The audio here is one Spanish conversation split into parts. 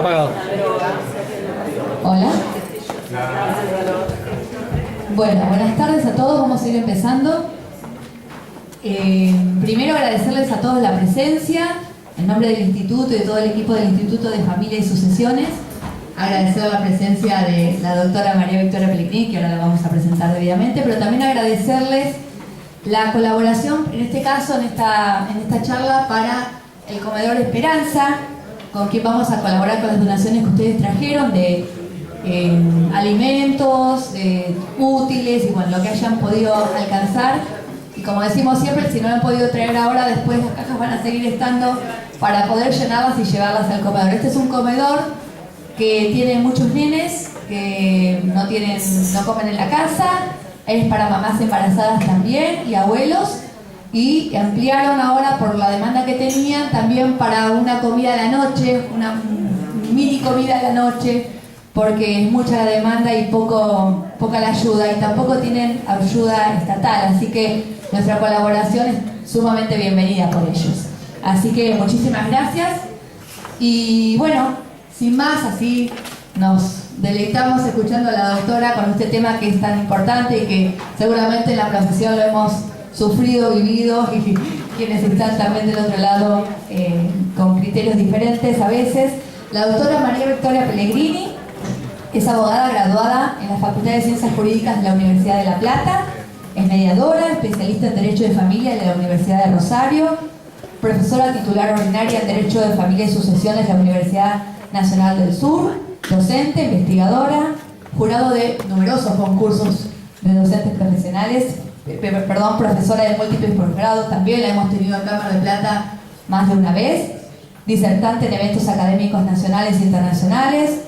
apagado. Hola. Bueno, buenas tardes a todos. Vamos a ir empezando. Primero agradecerles a todos la presencia, en nombre del Instituto y de todo el equipo del Instituto de Familia y Sucesiones. Agradecer la presencia de la doctora María Victoria Pellegrini, que ahora la vamos a presentar debidamente, pero también agradecerles la colaboración, en este caso, en esta charla, para el Comedor Esperanza, con quien vamos a colaborar con las donaciones que ustedes trajeron de alimentos, útiles y bueno, lo que hayan podido alcanzar. Y como decimos siempre, si no lo han podido traer ahora, después las cajas van a seguir estando para poder llenarlas y llevarlas al comedor. Este es un comedor que tiene muchos nenes que no comen en la casa, es para mamás embarazadas también y abuelos, y ampliaron ahora por la demanda que tenían también para una comida a la noche, una mini comida a la noche, porque es mucha la demanda y poca la ayuda, y tampoco tienen ayuda estatal, así que nuestra colaboración es sumamente bienvenida por ellos. Así que muchísimas gracias, y bueno, sin más, así nos deleitamos escuchando a la doctora con este tema que es tan importante y que seguramente en la profesión lo hemos sufrido, vivido, y quienes están también del otro lado con criterios diferentes a veces. La doctora María Victoria Pellegrini es abogada graduada en la Facultad de Ciencias Jurídicas de la Universidad de La Plata, es mediadora, especialista en Derecho de Familia de la Universidad de Rosario, profesora titular ordinaria en Derecho de Familia y Sucesiones de la Universidad Nacional del Sur, docente, investigadora, jurado de numerosos concursos de docentes profesionales, profesora de múltiples posgrados, también la hemos tenido en Cámara de Plata más de una vez, disertante en eventos académicos nacionales e internacionales,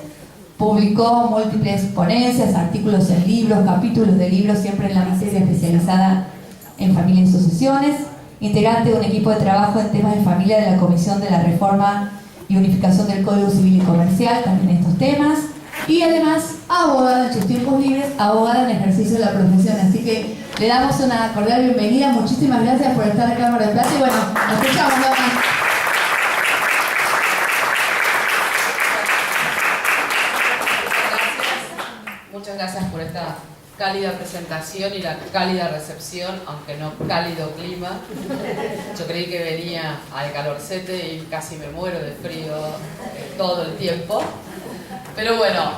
publicó múltiples ponencias, artículos en libros, capítulos de libros, siempre en la materia especializada en familia y sucesiones, integrante de un equipo de trabajo en temas de familia de la Comisión de la Reforma y Unificación del Código Civil y Comercial, también en estos temas, y además abogada en sus tiempos libres, abogada en ejercicio de la profesión. Así que le damos una cordial bienvenida, muchísimas gracias por estar acá en Cámara de Plata, y bueno, nos escuchamos, Lomas. Muchas gracias por esta cálida presentación y la cálida recepción, aunque no cálido clima. Yo creí que venía al calorcete y casi me muero de frío todo el tiempo. Pero bueno,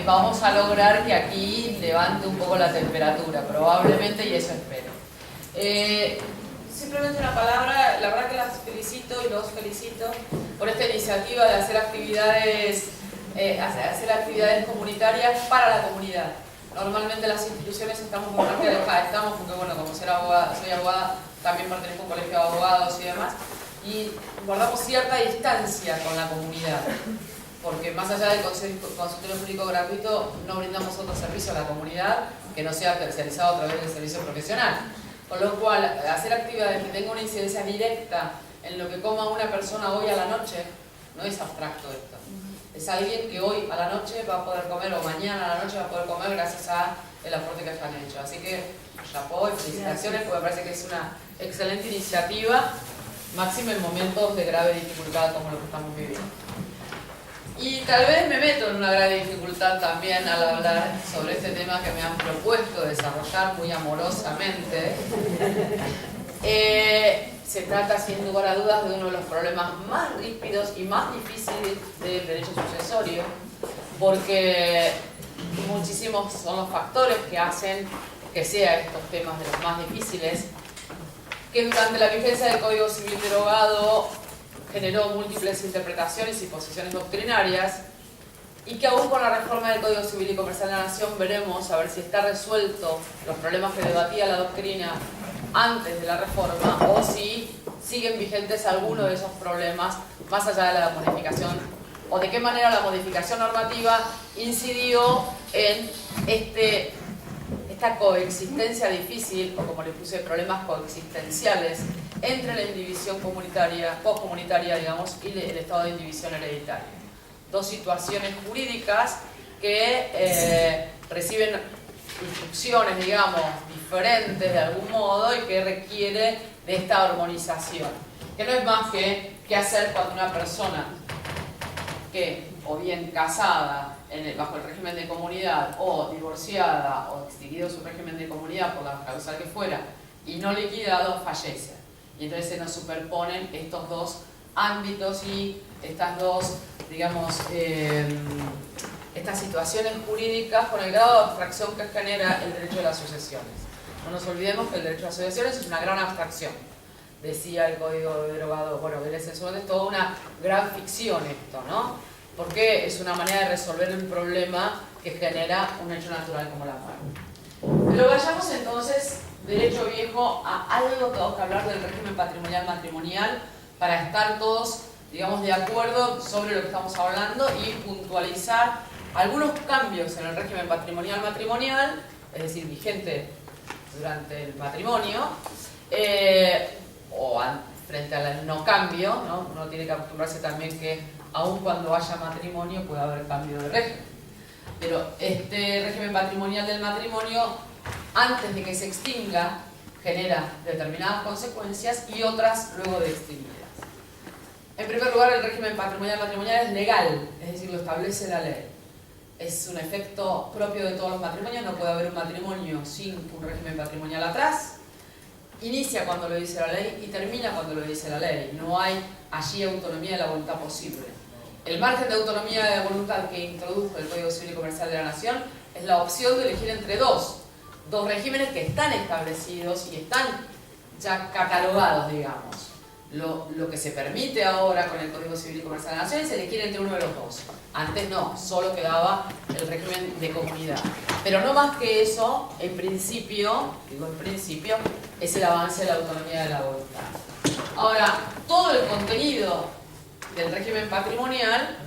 vamos a lograr que aquí levante un poco la temperatura, probablemente, y eso espero. Simplemente una palabra, la verdad que las felicito y los felicito por esta iniciativa de hacer actividades comunitarias para la comunidad. Normalmente las instituciones estamos bastante alejadas, porque bueno, como soy abogada, también pertenezco a un colegio de abogados y demás, y guardamos cierta distancia con la comunidad, porque más allá del consultorio jurídico gratuito, no brindamos otro servicio a la comunidad que no sea terciarizado a través del servicio profesional. Con lo cual, hacer actividades que tengan una incidencia directa en lo que coma una persona hoy a la noche, no es abstracto esto. Es alguien que hoy a la noche va a poder comer, o mañana a la noche va a poder comer gracias al aporte que han hecho. Así que chapó y felicitaciones, porque me parece que es una excelente iniciativa, máximo en momentos de grave dificultad como lo que estamos viviendo. Y tal vez me meto en una grave dificultad también al hablar sobre este tema que me han propuesto desarrollar muy amorosamente. Se trata, sin lugar a dudas, de uno de los problemas más ríspidos y más difíciles del derecho sucesorio, porque muchísimos son los factores que hacen que sean estos temas de los más difíciles, que durante la vigencia del Código Civil derogado generó múltiples interpretaciones y posiciones doctrinarias, y que aún con la reforma del Código Civil y Comercial de la Nación veremos a ver si está resuelto los problemas que debatía la doctrina antes de la reforma, o si siguen vigentes algunos de esos problemas más allá de la modificación, o de qué manera la modificación normativa incidió en esta coexistencia difícil, o como le puse, problemas coexistenciales entre la indivisión postcomunitaria, digamos, y el estado de indivisión hereditaria. Dos situaciones jurídicas que reciben instrucciones, digamos, diferentes de algún modo, y que requiere de esta armonización, que no es más que qué hacer cuando una persona que, o bien casada bajo el régimen de comunidad, o divorciada, o extinguido su régimen de comunidad por la causa que fuera, y no liquidado, fallece. Y entonces se nos superponen estos dos ámbitos y estas dos, digamos, estas situaciones jurídicas con el grado de abstracción que genera el derecho de las sucesiones. No nos olvidemos que el derecho a las sucesiones es una gran abstracción. Decía el Código Derogado, bueno, es toda una gran ficción esto, ¿no? Porque es una manera de resolver un problema que genera un hecho natural como la muerte. Pero vayamos entonces, derecho viejo, a algo que tenemos que hablar del régimen patrimonial matrimonial para estar todos, digamos, de acuerdo sobre lo que estamos hablando y puntualizar algunos cambios en el régimen patrimonial matrimonial, es decir, vigente durante el matrimonio, o frente al no cambio, ¿no? Uno tiene que acostumbrarse también que aun cuando haya matrimonio puede haber cambio de régimen. Pero este régimen patrimonial del matrimonio, antes de que se extinga, genera determinadas consecuencias y otras luego de extinguidas. En primer lugar, el régimen patrimonial matrimonial es legal, es decir, lo establece la ley. Es un efecto propio de todos los matrimonios, no puede haber un matrimonio sin un régimen patrimonial atrás. Inicia cuando lo dice la ley y termina cuando lo dice la ley. No hay allí autonomía de la voluntad posible. El margen de autonomía de voluntad que introdujo el Código Civil y Comercial de la Nación es la opción de elegir entre dos regímenes que están establecidos y están ya catalogados, digamos. Lo que se permite ahora con el Código Civil y Comercial de la Nación es elegir entre uno de los dos. Antes no, solo quedaba el régimen de comunidad. Pero no más que eso, en principio, es el avance de la autonomía de la voluntad. Ahora, todo el contenido del régimen patrimonial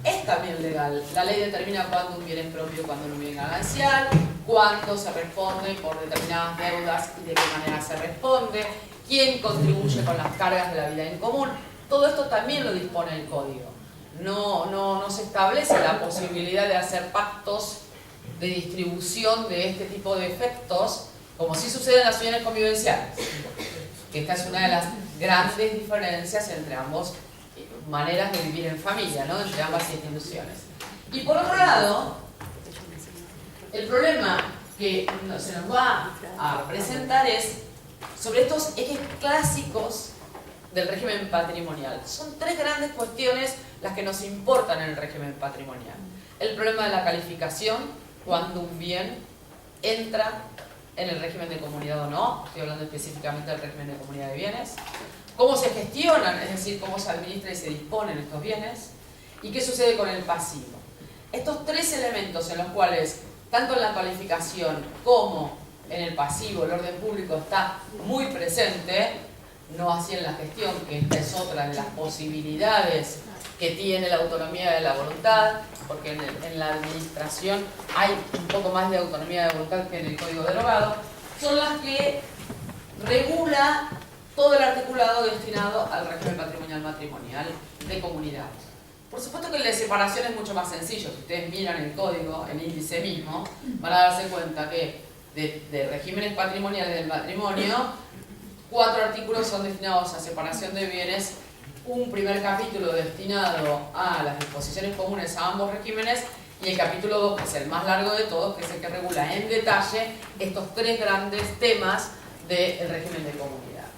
es también legal. La ley determina cuándo un bien es propio, cuándo un bien ganancial, cuándo se responde por determinadas deudas y de qué manera se responde, quién contribuye con las cargas de la vida en común. Todo esto también lo dispone el Código. No se establece la posibilidad de hacer pactos de distribución de este tipo de efectos, como sí sucede en las uniones convivenciales. Esta es una de las grandes diferencias entre ambas maneras de vivir en familia, ¿no? Entre ambas instituciones. Y por otro lado, el problema que se nos va a presentar es sobre estos ejes clásicos del régimen patrimonial. Son tres grandes cuestiones las que nos importan en el régimen patrimonial. El problema de la calificación, cuando un bien entra en el régimen de comunidad o no, estoy hablando específicamente del régimen de comunidad de bienes. Cómo se gestionan, es decir, cómo se administra y se disponen estos bienes. Y qué sucede con el pasivo. Estos tres elementos en los cuales, tanto en la calificación como en el pasivo, el orden público está muy presente, no así en la gestión, que esta es otra de las posibilidades que tiene la autonomía de la voluntad, porque en la administración hay un poco más de autonomía de voluntad que en el Código Derogado, son las que regula todo el articulado destinado al régimen patrimonial matrimonial de comunidad. Por supuesto que el de separación es mucho más sencillo. Si ustedes miran el código, el índice mismo, van a darse cuenta que de regímenes patrimoniales del matrimonio, 4 artículos son destinados a separación de bienes, un primer capítulo destinado a las disposiciones comunes a ambos regímenes y el capítulo 2, que es el más largo de todos, que es el que regula en detalle estos tres grandes temas del régimen de comunidad.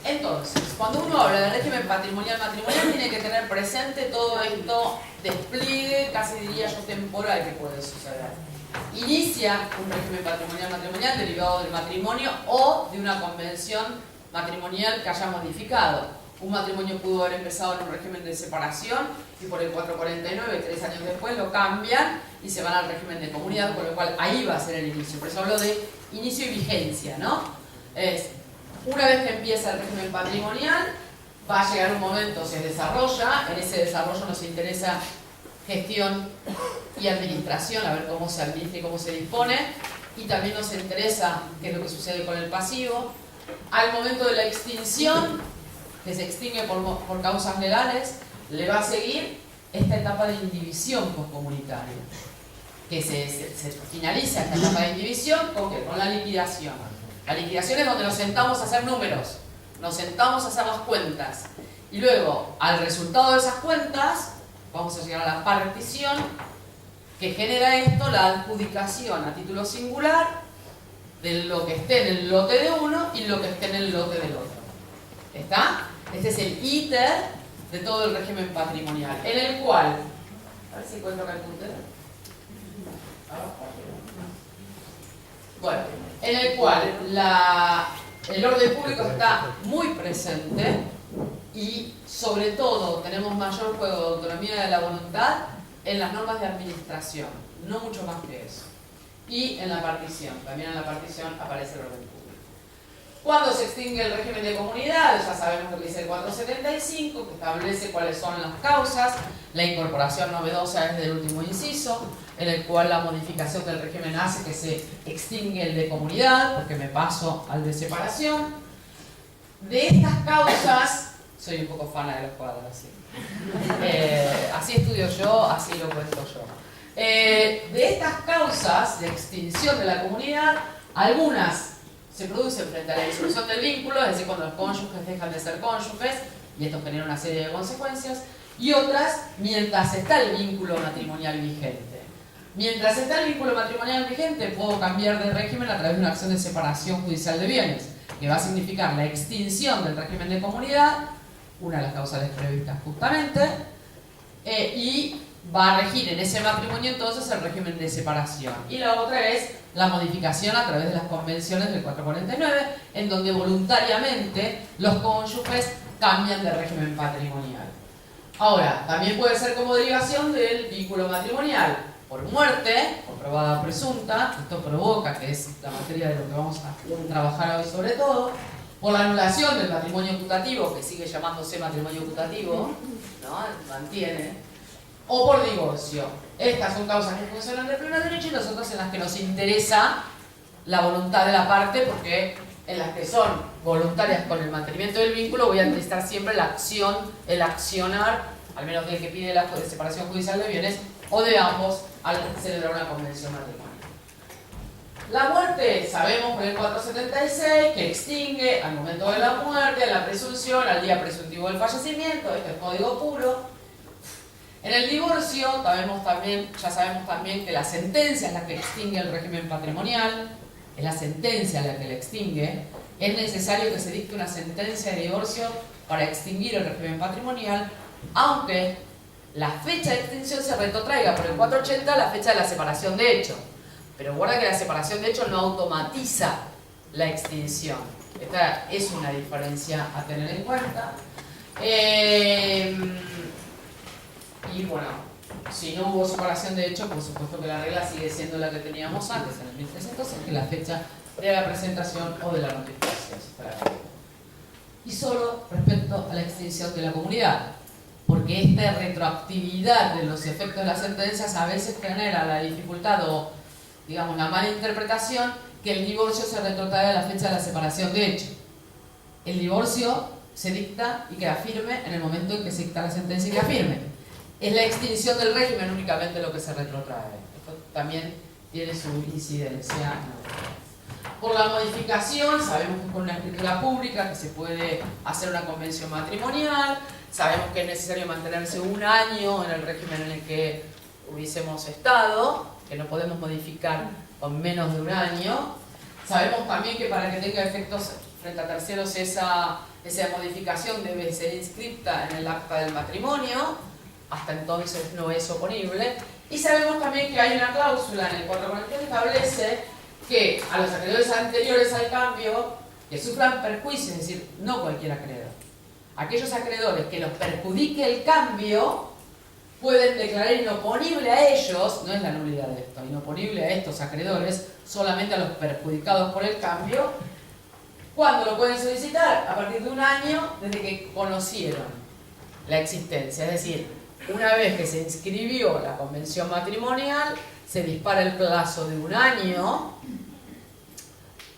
Entonces, cuando uno habla de régimen patrimonial matrimonial, tiene que tener presente todo esto despliegue, casi diría yo temporal, que puede suceder. Inicia un régimen patrimonial matrimonial derivado del matrimonio o de una convención matrimonial que haya modificado. Un matrimonio pudo haber empezado en un régimen de separación y por el 449, 3 años después, lo cambian y se van al régimen de comunidad, con lo cual ahí va a ser el inicio. Por eso hablo de inicio y vigencia, ¿no? Una vez que empieza el régimen patrimonial, va a llegar un momento, se desarrolla, en ese desarrollo nos interesa gestión y administración, a ver cómo se administra y cómo se dispone, y también nos interesa qué es lo que sucede con el pasivo. Al momento de la extinción, que se extingue por causas legales, le va a seguir esta etapa de indivisión poscomunitaria, que se finaliza esta etapa de indivisión con la liquidación. La liquidación es donde nos sentamos a hacer números, nos sentamos a hacer las cuentas Y luego, al resultado de esas cuentas, vamos a llegar a la partición, que genera esto, la adjudicación a título singular de lo que esté en el lote de uno y lo que esté en el lote del otro. ¿Está? Este es el íter de todo el régimen patrimonial, en el cual, a ver si encuentro acá el puntero. Bueno, en el cual el orden público está muy presente y sobre todo tenemos mayor juego de autonomía de la voluntad en las normas de administración, no mucho más que eso. Y en la partición, también en la partición aparece el orden público. Cuando se extingue el régimen de comunidades, ya sabemos lo que dice el 475, que establece cuáles son las causas. La incorporación novedosa es del último inciso, en el cual la modificación del régimen hace que se extingue el de comunidad, porque me paso al de separación. De estas causas, soy un poco fana de los cuadros, así. Así estudio yo, así lo cuento yo. De estas causas de extinción de la comunidad, algunas se producen frente a la disolución del vínculo, es decir, cuando los cónyuges dejan de ser cónyuges, y esto genera una serie de consecuencias, y otras mientras está el vínculo matrimonial vigente. Mientras está el vínculo matrimonial vigente, puedo cambiar de régimen a través de una acción de separación judicial de bienes, que va a significar la extinción del régimen de comunidad, una de las causales previstas justamente, y va a regir en ese matrimonio entonces el régimen de separación. Y la otra es la modificación a través de las convenciones del 449, en donde voluntariamente los cónyuges cambian de régimen patrimonial. Ahora, también puede ser como derivación del vínculo matrimonial, por muerte, comprobada presunta, esto provoca, que es la materia de lo que vamos a trabajar hoy sobre todo, por la anulación del matrimonio putativo, que sigue llamándose matrimonio putativo, ¿no? Mantiene, o por divorcio. Estas son causas que funcionan de pleno derecho y las otras en las que nos interesa la voluntad de la parte, porque en las que son voluntarias con el mantenimiento del vínculo voy a necesitar siempre la acción, el accionar, al menos del que pide la separación judicial de bienes, o de ambos al celebrar una convención matrimonial. La muerte, sabemos por el 476 que extingue al momento de la muerte, a la presunción, al día presuntivo del fallecimiento, este es código puro. En el divorcio ya sabemos también que la sentencia es la que extingue el régimen patrimonial, es la sentencia la que le extingue. Es necesario que se dicte una sentencia de divorcio para extinguir el régimen patrimonial, aunque la fecha de extinción se retrotraiga por el 480 a la fecha de la separación de hecho. Pero guarda que la separación de hecho no automatiza la extinción. Esta es una diferencia a tener en cuenta. Y bueno, si no hubo separación de hecho, por supuesto que la regla sigue siendo la que teníamos antes, en el 1300, es que la fecha de la presentación o de la notificación. Y solo respecto a la extinción de la comunidad, porque esta retroactividad de los efectos de las sentencias a veces genera la dificultad o, digamos, la mala interpretación que el divorcio se retrotrae a la fecha de la separación de hecho. El divorcio se dicta y queda firme en el momento en que se dicta la sentencia y queda firme. Es la extinción del régimen únicamente lo que se retrotrae. Esto también tiene su incidencia. Por la modificación, sabemos que con una escritura pública que se puede hacer una convención matrimonial, sabemos que es necesario mantenerse un año en el régimen en el que hubiésemos estado, que no podemos modificar con menos de un año. Sabemos también que para que tenga efectos frente a terceros esa modificación debe ser inscripta en el acta del matrimonio. Hasta entonces no es oponible. Y sabemos también que hay una cláusula en el 441 que establece que a los acreedores anteriores al cambio que sufran perjuicio, es decir, no cualquier acreedor. Aquellos acreedores que los perjudique el cambio pueden declarar inoponible a ellos, no es la nulidad de esto, inoponible a estos acreedores, solamente a los perjudicados por el cambio. ¿Cuándo lo pueden solicitar? A partir de un año desde que conocieron la existencia, es decir, una vez que se inscribió la convención matrimonial, se dispara el plazo de un año.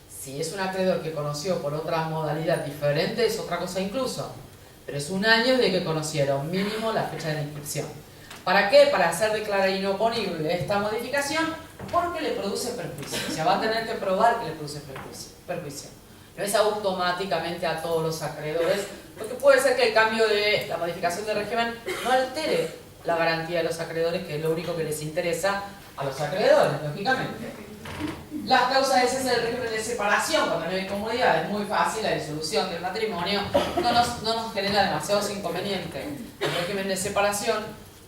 Si es un acreedor que conoció por otra modalidad diferente, es otra cosa incluso. Pero es un año desde que conocieron, mínimo la fecha de la inscripción. ¿Para qué? Para hacer declarar inoponible esta modificación, porque le produce perjuicio. O sea, va a tener que probar que le produce perjuicio. no es automáticamente a todos los acreedores, porque puede ser que el cambio de la modificación del régimen no altere la garantía de los acreedores, que es lo único que les interesa a los acreedores, lógicamente. Las causas de cese del régimen de separación, cuando no hay comunidad, es muy fácil, la disolución del matrimonio no nos genera demasiados inconvenientes. El régimen de separación,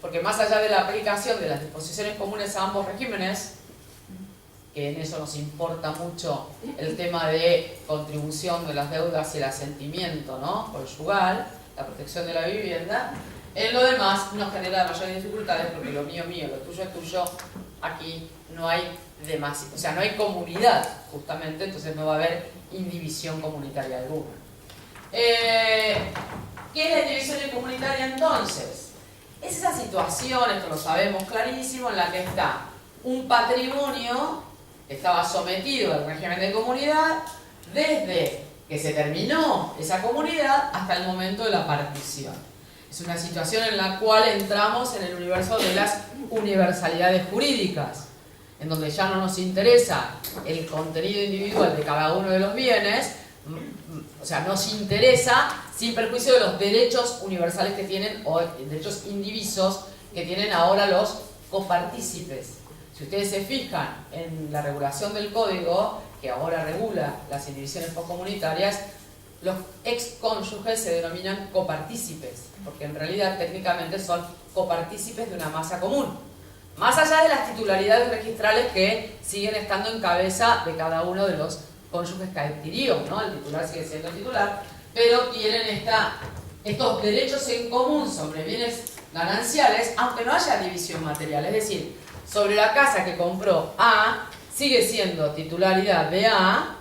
porque más allá de la aplicación de las disposiciones comunes a ambos regímenes, que en eso nos importa mucho el tema de contribución de las deudas y el asentimiento, ¿no?, conyugal, la protección de la vivienda, en lo demás nos genera mayores dificultades porque lo mío es mío, lo tuyo es tuyo, aquí no hay demasiado, o sea, no hay comunidad justamente, entonces no va a haber indivisión comunitaria alguna. ¿Qué es la indivisión comunitaria entonces? Es esa situación, esto lo sabemos clarísimo, en la que está un patrimonio que estaba sometido al régimen de comunidad desde que se terminó esa comunidad hasta el momento de la partición. Es una situación en la cual entramos en el universo de las universalidades jurídicas, en donde ya no nos interesa el contenido individual de cada uno de los bienes, o sea, nos interesa sin perjuicio de los derechos universales que tienen, o derechos indivisos que tienen ahora los copartícipes. Si ustedes se fijan en la regulación del código, que ahora regula las indivisiones postcomunitarias, los excónyuges se denominan copartícipes, porque en realidad técnicamente son copartícipes de una masa común. Más allá de las titularidades registrales que siguen estando en cabeza de cada uno de los cónyuges que adquirió, ¿no? El titular sigue siendo el titular, pero tienen estos derechos en común sobre bienes gananciales, aunque no haya división material. Es decir, sobre la casa que compró A, sigue siendo titularidad de A,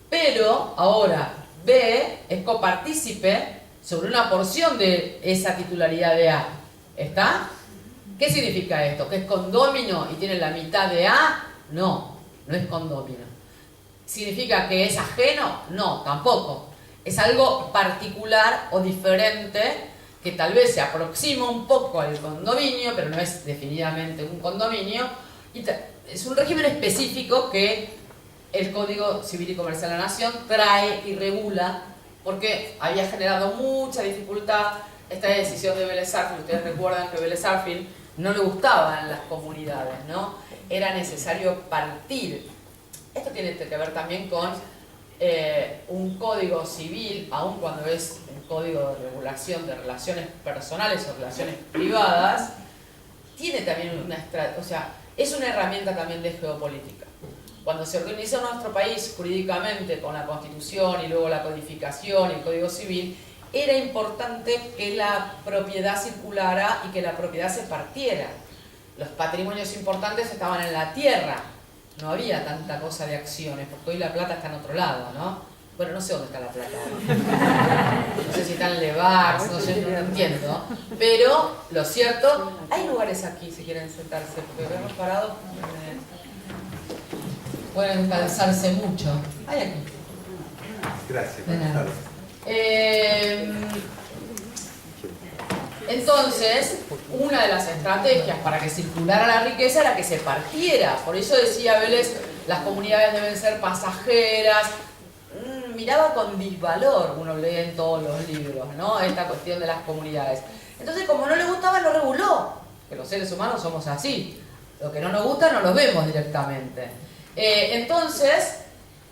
pero ahora B es copartícipe sobre una porción de esa titularidad de A. ¿Está? ¿Qué significa esto? ¿Que es condómino y tiene la mitad de A? No, no es condómino. ¿Significa que es ajeno? No, tampoco. Es algo particular o diferente que tal vez se aproxima un poco al condominio, pero no es definitivamente un condominio. Y es un régimen específico que el Código Civil y Comercial de la Nación trae y regula, porque había generado mucha dificultad esta decisión de Vélez Sarsfield. Ustedes recuerdan que Vélez Sarsfield no le gustaban las comunidades, ¿no? Era necesario partir. Esto tiene que ver también con un código civil, aun cuando es un código de regulación de relaciones personales o relaciones privadas, tiene también una estrategia, o sea, es una herramienta también de geopolítica. Cuando se organizó nuestro país jurídicamente con la Constitución y luego la codificación y el Código Civil, era importante que la propiedad circulara y que la propiedad se partiera. Los patrimonios importantes estaban en la tierra, no había tanta cosa de acciones, porque hoy la plata está en otro lado, ¿no? Bueno, no sé dónde está la plata. No sé si está en Levax, no sé, no lo entiendo. Pero lo cierto, hay lugares aquí si quieren sentarse, porque hemos parado. Pueden cansarse mucho. Hay aquí. Gracias. Entonces, una de las estrategias para que circulara la riqueza era que se partiera. Por eso decía Vélez, las comunidades deben ser pasajeras. Miraba con disvalor, uno lee en todos los libros, ¿no?, esta cuestión de las comunidades. Entonces, como no le gustaba, lo reguló. Que los seres humanos somos así. Lo que no nos gusta no lo vemos directamente. Entonces,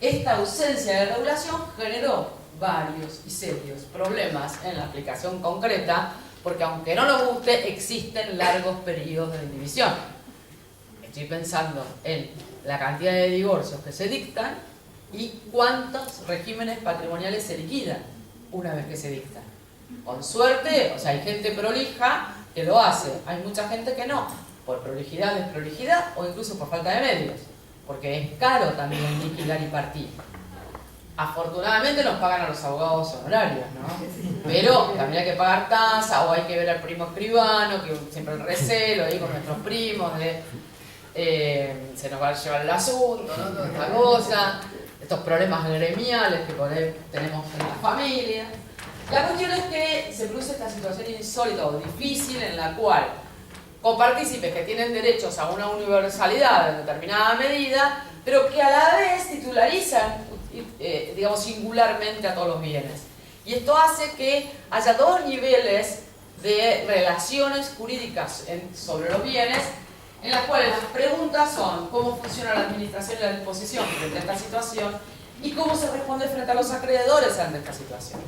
esta ausencia de regulación generó varios y serios problemas en la aplicación concreta, porque aunque no nos guste, existen largos periodos de indivisión. Estoy pensando en la cantidad de divorcios que se dictan y cuántos regímenes patrimoniales se liquidan una vez que se dictan. Con suerte, o sea, hay gente prolija que lo hace, hay mucha gente que no, por prolijidad, desprolijidad o incluso por falta de medios, porque es caro también liquidar y partir. Afortunadamente nos pagan a los abogados honorarios, ¿no? Pero también hay que pagar tasa, o hay que ver al primo escribano, que siempre el recelo ahí con nuestros primos, se nos va a llevar el asunto, ¿no? Toda esta cosa, estos problemas gremiales que por ahí tenemos en la familia. La cuestión es que se produce esta situación insólita o difícil en la cual copartícipes que tienen derechos a una universalidad en determinada medida, pero que a la vez titularizan digamos, singularmente a todos los bienes. Y esto hace que haya dos niveles de relaciones jurídicas sobre los bienes, en las cuales las preguntas son cómo funciona la administración y la disposición frente a esta situación y cómo se responde frente a los acreedores ante esta situación.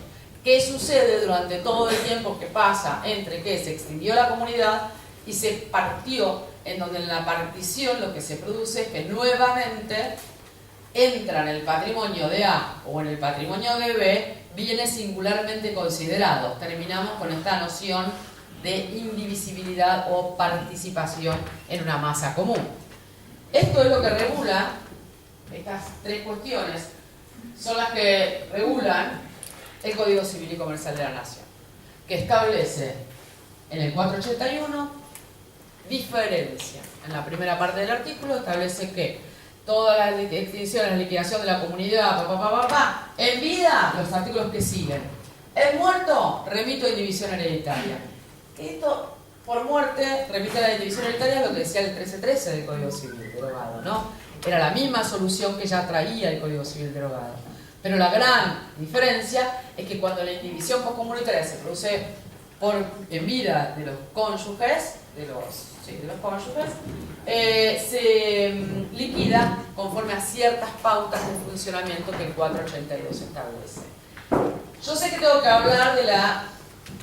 ¿Qué sucede durante todo el tiempo que pasa entre que se extinguió la comunidad y se partió, en donde en la partición lo que se produce es que nuevamente entra en el patrimonio de A o en el patrimonio de B bienes singularmente considerados? Terminamos con esta noción de indivisibilidad o participación en una masa común. Esto es lo que regula, estas tres cuestiones son las que regulan el Código Civil y Comercial de la Nación, que establece en el 481 diferencia. En la primera parte del artículo establece que todas las extinciones, la liquidación de la comunidad, en vida, los artículos que siguen. En muerto, remito a indivisión hereditaria. Esto, por muerte, remite a la indivisión hereditaria, lo que decía el 1313 del Código Civil derogado, ¿no? Era la misma solución que ya traía el Código Civil derogado. Pero la gran diferencia es que cuando la indivisión postcomunitaria se produce en vida de los cónyuges, se liquida conforme a ciertas pautas de funcionamiento que el 482 establece. Yo sé que tengo que hablar de la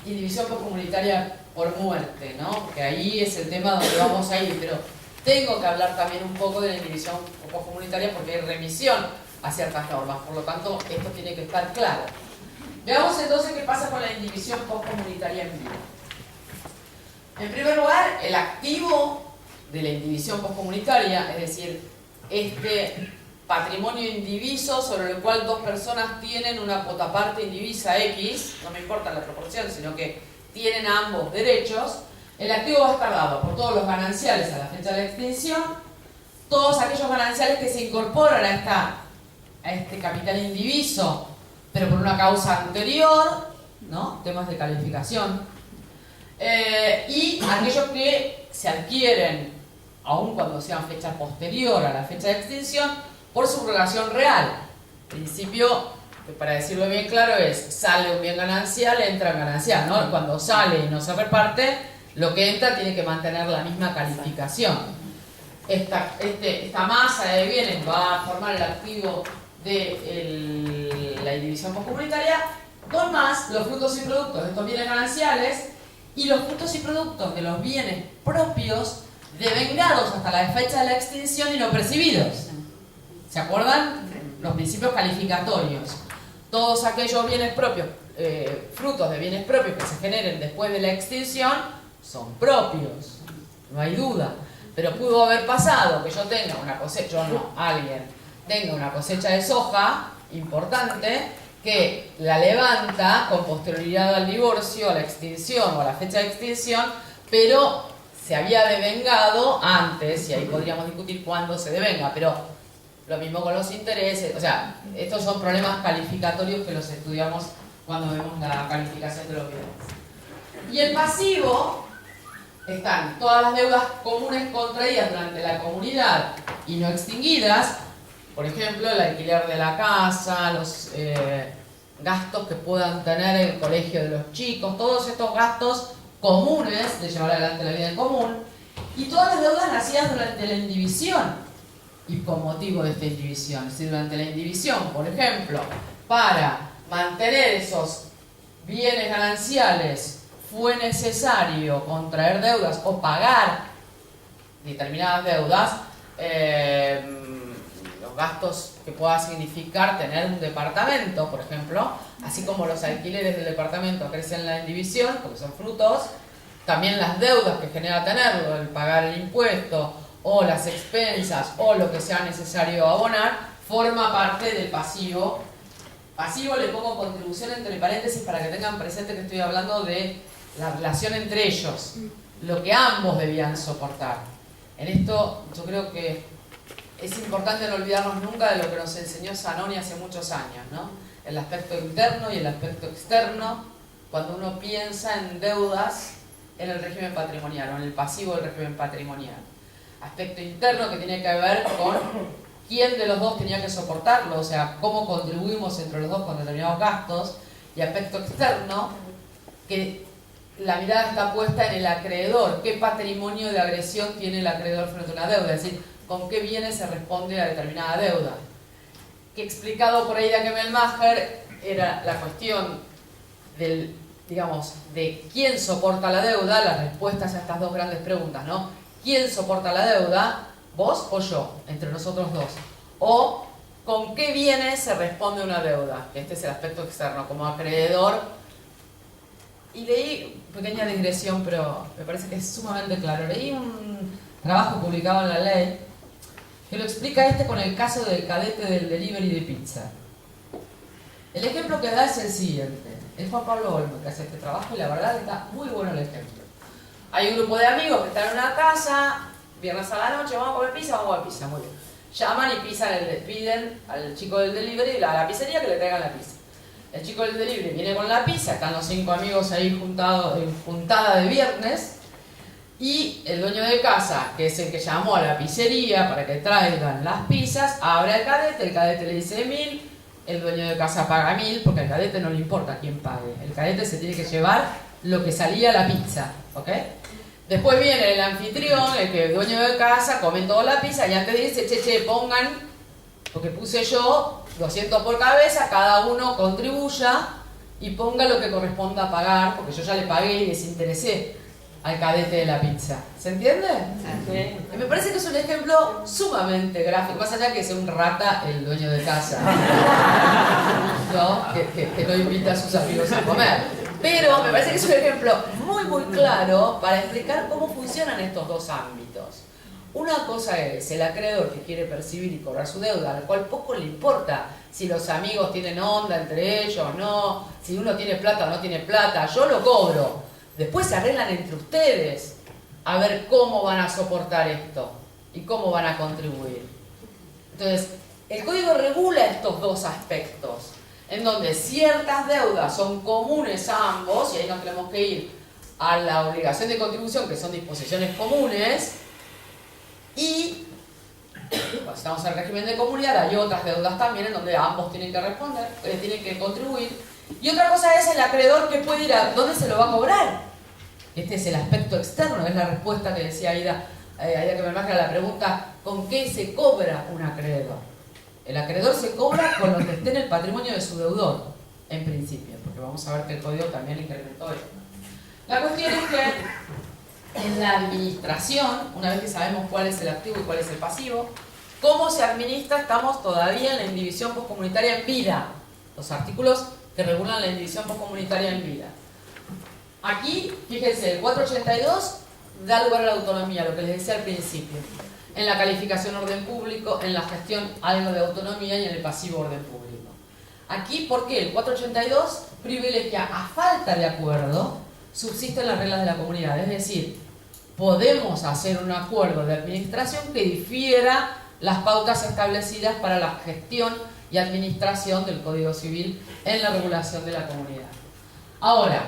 indivisión postcomunitaria por muerte, ¿no? Porque ahí es el tema donde vamos a ir, pero tengo que hablar también un poco de la indivisión postcomunitaria porque hay remisión a ciertas normas, por lo tanto esto tiene que estar claro. Veamos entonces qué pasa con la indivisión postcomunitaria en vida. En primer lugar, el activo de la indivisión postcomunitaria, es decir, este patrimonio indiviso sobre el cual dos personas tienen una cuotaparte indivisa X, no me importa la proporción, sino que tienen ambos derechos, el activo va a estar dado por todos los gananciales a la fecha de la extinción, todos aquellos gananciales que se incorporan a este capital indiviso, pero por una causa anterior, ¿no? Temas de calificación, y aquellos que se adquieren, aun cuando sean fecha posterior a la fecha de extinción, por subrogación real. El principio, que para decirlo bien claro, es sale un bien ganancial, entra en ganancial, ¿no? Cuando sale y no se reparte, lo que entra tiene que mantener la misma calificación. Esta masa de bienes va a formar el activo de la indivisión postcomunitaria, con más los frutos y productos de estos bienes gananciales y los frutos y productos de los bienes propios devengados hasta la fecha de la extinción y no percibidos. ¿Se acuerdan? Los principios calificatorios. Todos aquellos bienes propios, frutos de bienes propios que se generen después de la extinción, son propios, no hay duda. Pero pudo haber pasado que yo tenga una cosecha, alguien tenga una cosecha de soja importante, que la levanta con posterioridad al divorcio, a la extinción o a la fecha de extinción, pero se había devengado antes, y ahí podríamos discutir cuándo se devenga, pero lo mismo con los intereses. O sea, estos son problemas calificatorios que los estudiamos cuando vemos la calificación de los bienes. Y el pasivo, están todas las deudas comunes contraídas durante la comunidad y no extinguidas, por ejemplo, el alquiler de la casa, los gastos que puedan tener el colegio de los chicos, todos estos gastos comunes de llevar adelante la vida en común, y todas las deudas nacidas durante la indivisión y con motivo de esta indivisión. Si durante la indivisión, por ejemplo, para mantener esos bienes gananciales fue necesario contraer deudas o pagar determinadas deudas, los gastos que pueda significar tener un departamento, por ejemplo, así como los alquileres del departamento crecen en la indivisión, porque son frutos, también las deudas que genera tenerlo, el pagar el impuesto o las expensas o lo que sea necesario abonar, forma parte del pasivo. Pasivo le pongo contribución entre paréntesis para que tengan presente que estoy hablando de la relación entre ellos, lo que ambos debían soportar. En esto yo creo que es importante no olvidarnos nunca de lo que nos enseñó Zanoni hace muchos años, ¿no? El aspecto interno y el aspecto externo, cuando uno piensa en deudas en el régimen patrimonial o en el pasivo del régimen patrimonial. Aspecto interno que tiene que ver con quién de los dos tenía que soportarlo, o sea, cómo contribuimos entre los dos con determinados gastos, y aspecto externo, que la mirada está puesta en el acreedor, qué patrimonio de agresión tiene el acreedor frente a una deuda, es decir, con qué bienes se responde a determinada deuda. Que explicado por Aida Kemmelmacher era la cuestión del, digamos, de quién soporta la deuda, las respuestas a estas dos grandes preguntas, ¿no? ¿Quién soporta la deuda? ¿Vos o yo? Entre nosotros dos. O ¿con qué bienes se responde una deuda? Este es el aspecto externo, como acreedor. Y leí, pequeña digresión, pero me parece que es sumamente claro. Leí un trabajo publicado en La Ley que lo explica con el caso del cadete del delivery de pizza. El ejemplo que da es el siguiente. Es Juan Pablo Olmo que hace este trabajo y la verdad está muy bueno el ejemplo. Hay un grupo de amigos que están en una casa, viernes a la noche, vamos a comer pizza, muy bien. Llaman y piden al chico del delivery, a la pizzería, que le traigan la pizza. El chico del delivery viene con la pizza, están los 5 amigos ahí juntados en juntada de viernes, y el dueño de casa, que es el que llamó a la pizzería para que traigan las pizzas, abre al cadete, el cadete le dice 1000, el dueño de casa paga 1000, porque al cadete no le importa quién pague, el cadete se tiene que llevar lo que salía la pizza, ¿ok? Después viene el anfitrión, el dueño de casa, comen toda la pizza y antes dice, che, pongan, porque puse yo, 200 por cabeza, cada uno contribuya y ponga lo que corresponda pagar, porque yo ya le pagué y desinteresé al cadete de la pizza. ¿Se entiende? Sí. Me parece que es un ejemplo sumamente gráfico, más allá que sea un rata el dueño de casa, ¿no? Que no invita a sus amigos a comer. Pero me parece que es un ejemplo muy claro para explicar cómo funcionan estos dos ámbitos. Una cosa es el acreedor que quiere percibir y cobrar su deuda, al cual poco le importa si los amigos tienen onda entre ellos o no, si uno tiene plata o no tiene plata, yo lo cobro. Después se arreglan entre ustedes a ver cómo van a soportar esto y cómo van a contribuir. Entonces, el código regula estos dos aspectos, en donde ciertas deudas son comunes a ambos, y ahí nos tenemos que ir a la obligación de contribución, que son disposiciones comunes, y cuando estamos en el régimen de comunidad hay otras deudas también en donde ambos tienen que responder, tienen que contribuir. Y otra cosa es el acreedor que puede ir a dónde se lo va a cobrar. Este es el aspecto externo, es la respuesta que decía Aida Kemmelmacher a la pregunta ¿con qué se cobra un acreedor? El acreedor se cobra con lo que esté en el patrimonio de su deudor, en principio, porque vamos a ver que el código también incrementó esto. La cuestión es que en la administración, una vez que sabemos cuál es el activo y cuál es el pasivo, cómo se administra, estamos todavía en la indivisión postcomunitaria en vida, los artículos que regulan la indivisión postcomunitaria en vida. Aquí, fíjense, el 482 da lugar a la autonomía, lo que les decía al principio. En la calificación orden público, en la gestión algo de autonomía y en el pasivo orden público. Aquí, ¿por qué? El 482 privilegia, a falta de acuerdo, subsisten las reglas de la comunidad. Es decir, podemos hacer un acuerdo de administración que difiera las pautas establecidas para la gestión y administración del Código Civil en la regulación de la comunidad. Ahora,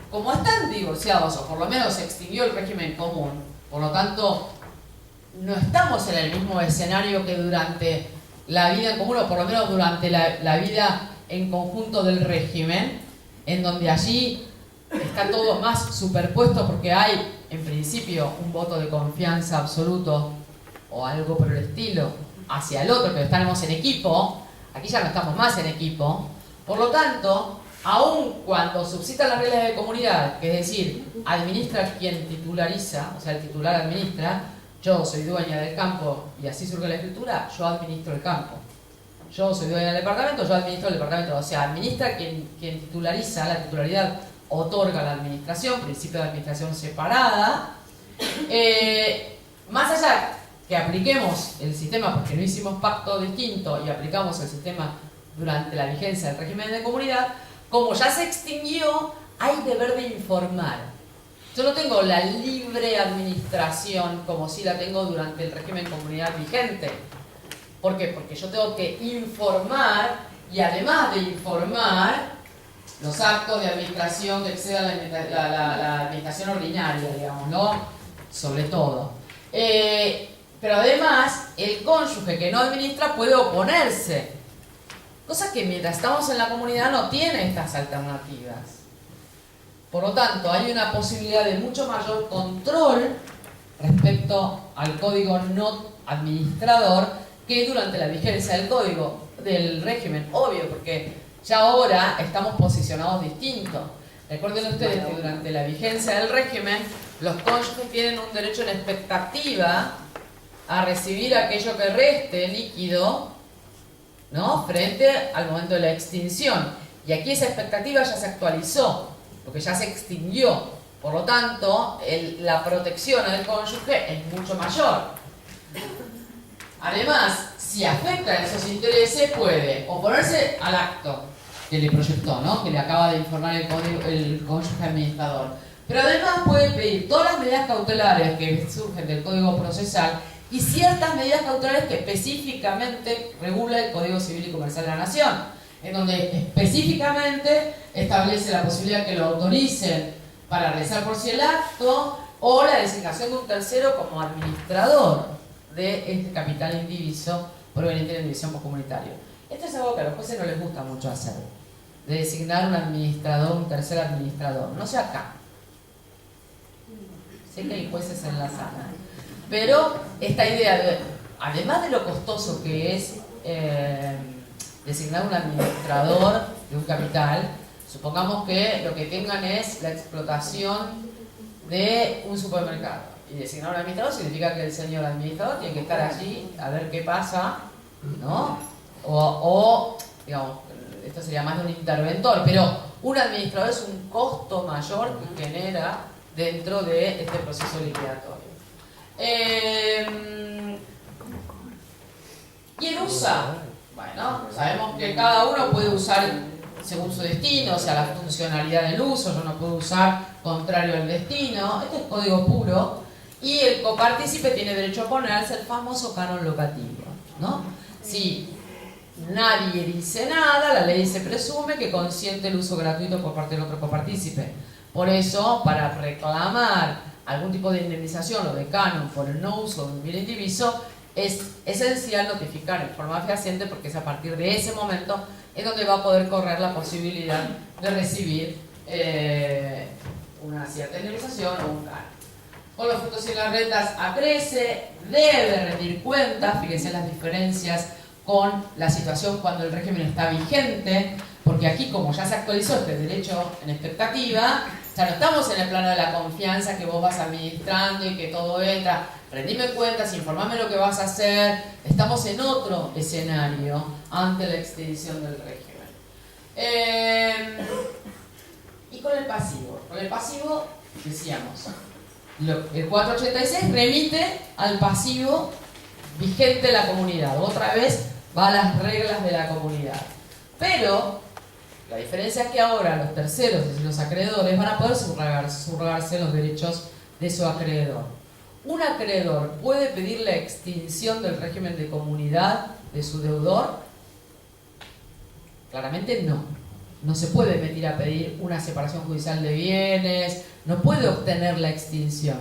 como están divorciados, o por lo menos se extinguió el régimen común, por lo tanto, no estamos en el mismo escenario que durante la vida en común, o por lo menos durante la vida en conjunto del régimen, en donde allí está todo más superpuesto porque hay, en principio, un voto de confianza absoluto o algo por el estilo hacia el otro, pero estamos en equipo. Aquí ya no estamos más en equipo. Por lo tanto, aun cuando subsistan las reglas de comunidad, que es decir, administra quien titulariza, o sea, el titular administra, yo soy dueña del campo y así surge la escritura, yo administro el campo. Yo soy dueña del departamento, yo administro el departamento. O sea, administra quien titulariza, la titularidad otorga la administración, principio de administración separada. Más allá que apliquemos el sistema, porque no hicimos pacto distinto y aplicamos el sistema durante la vigencia del régimen de comunidad, como ya se extinguió, hay deber de informar. Yo no tengo la libre administración como si la tengo durante el régimen comunidad vigente. ¿Por qué? Porque yo tengo que informar, y además de informar, los actos de administración que excedan la administración ordinaria, digamos, ¿no? Sobre todo. Pero además, el cónyuge que no administra puede oponerse. Cosa que mientras estamos en la comunidad no tiene estas alternativas. Por lo tanto, hay una posibilidad de mucho mayor control respecto al código no administrador que durante la vigencia del código, del régimen. Obvio, porque ya ahora estamos posicionados distintos. Recuerden ustedes que durante la vigencia del régimen, los cónyuges tienen un derecho en expectativa a recibir aquello que reste líquido, ¿no?, frente al momento de la extinción. Y aquí esa expectativa ya se actualizó, porque ya se extinguió. Por lo tanto, la protección del cónyuge es mucho mayor. Además, si afecta a esos intereses, puede oponerse al acto que le proyectó, ¿no?, que le acaba de informar el cónyuge administrador. Pero además puede pedir todas las medidas cautelares que surgen del Código Procesal y ciertas medidas cautelares que específicamente regula el Código Civil y Comercial de la Nación, en donde específicamente establece la posibilidad que lo autoricen para realizar por sí el acto o la designación de un tercero como administrador de este capital indiviso proveniente de la división comunitaria. Esto es algo que a los jueces no les gusta mucho hacer, de designar un administrador, un tercer administrador. No sé acá. Sé que hay jueces en la sala. Pero esta idea, además de lo costoso que es designar un administrador de un capital, supongamos que lo que tengan es la explotación de un supermercado. Y designar un administrador significa que el señor administrador tiene que estar allí a ver qué pasa, ¿no? O digamos, esto sería más de un interventor, pero un administrador es un costo mayor que genera dentro de este proceso liquidatorio. ¿Quién usa? Bueno, sabemos que cada uno puede usar según su destino, o sea, la funcionalidad del uso. Yo no puedo usar contrario al destino. Este es código puro. Y el copartícipe tiene derecho a oponerse al famoso canon locativo, ¿no? Si nadie dice nada, la ley se presume que consiente el uso gratuito por parte del otro copartícipe. Por eso, para reclamar algún tipo de indemnización o de canon por el no uso de un bien indiviso, es esencial notificar en forma fehaciente, porque es a partir de ese momento es donde va a poder correr la posibilidad de recibir una cierta indemnización o un canon. Con los frutos y las rentas acrece, debe rendir cuentas. Fíjense las diferencias con la situación cuando el régimen está vigente, porque aquí, como ya se actualizó este derecho en expectativa, ya no estamos en el plano de la confianza que vos vas administrando y que todo entra. Rendime cuentas, informame lo que vas a hacer. Estamos en otro escenario ante la extinción del régimen. Y con el pasivo. Con el pasivo, decíamos, el 486 remite al pasivo vigente de la comunidad. Otra vez va a las reglas de la comunidad. Pero la diferencia es que ahora los terceros, es decir, los acreedores, van a poder subrogarse los derechos de su acreedor. ¿Un acreedor puede pedir la extinción del régimen de comunidad de su deudor? Claramente no. No se puede meter a pedir una separación judicial de bienes, no puede obtener la extinción.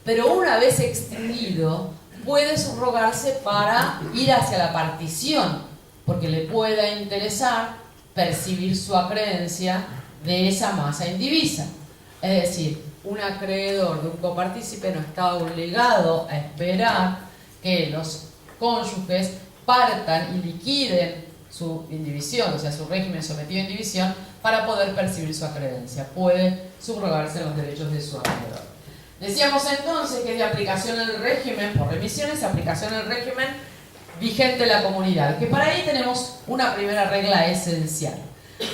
Pero una vez extinguido, puede subrogarse para ir hacia la partición, porque le pueda interesar percibir su acreencia de esa masa indivisa. Es decir, un acreedor de un copartícipe no está obligado a esperar que los cónyuges partan y liquiden su indivisión, o sea, su régimen sometido a indivisión, para poder percibir su acreencia. Puede subrogarse los derechos de su acreedor. Decíamos entonces que es de aplicación el régimen, por remisiones, aplicación el régimen vigente de la comunidad, que para ahí tenemos una primera regla esencial.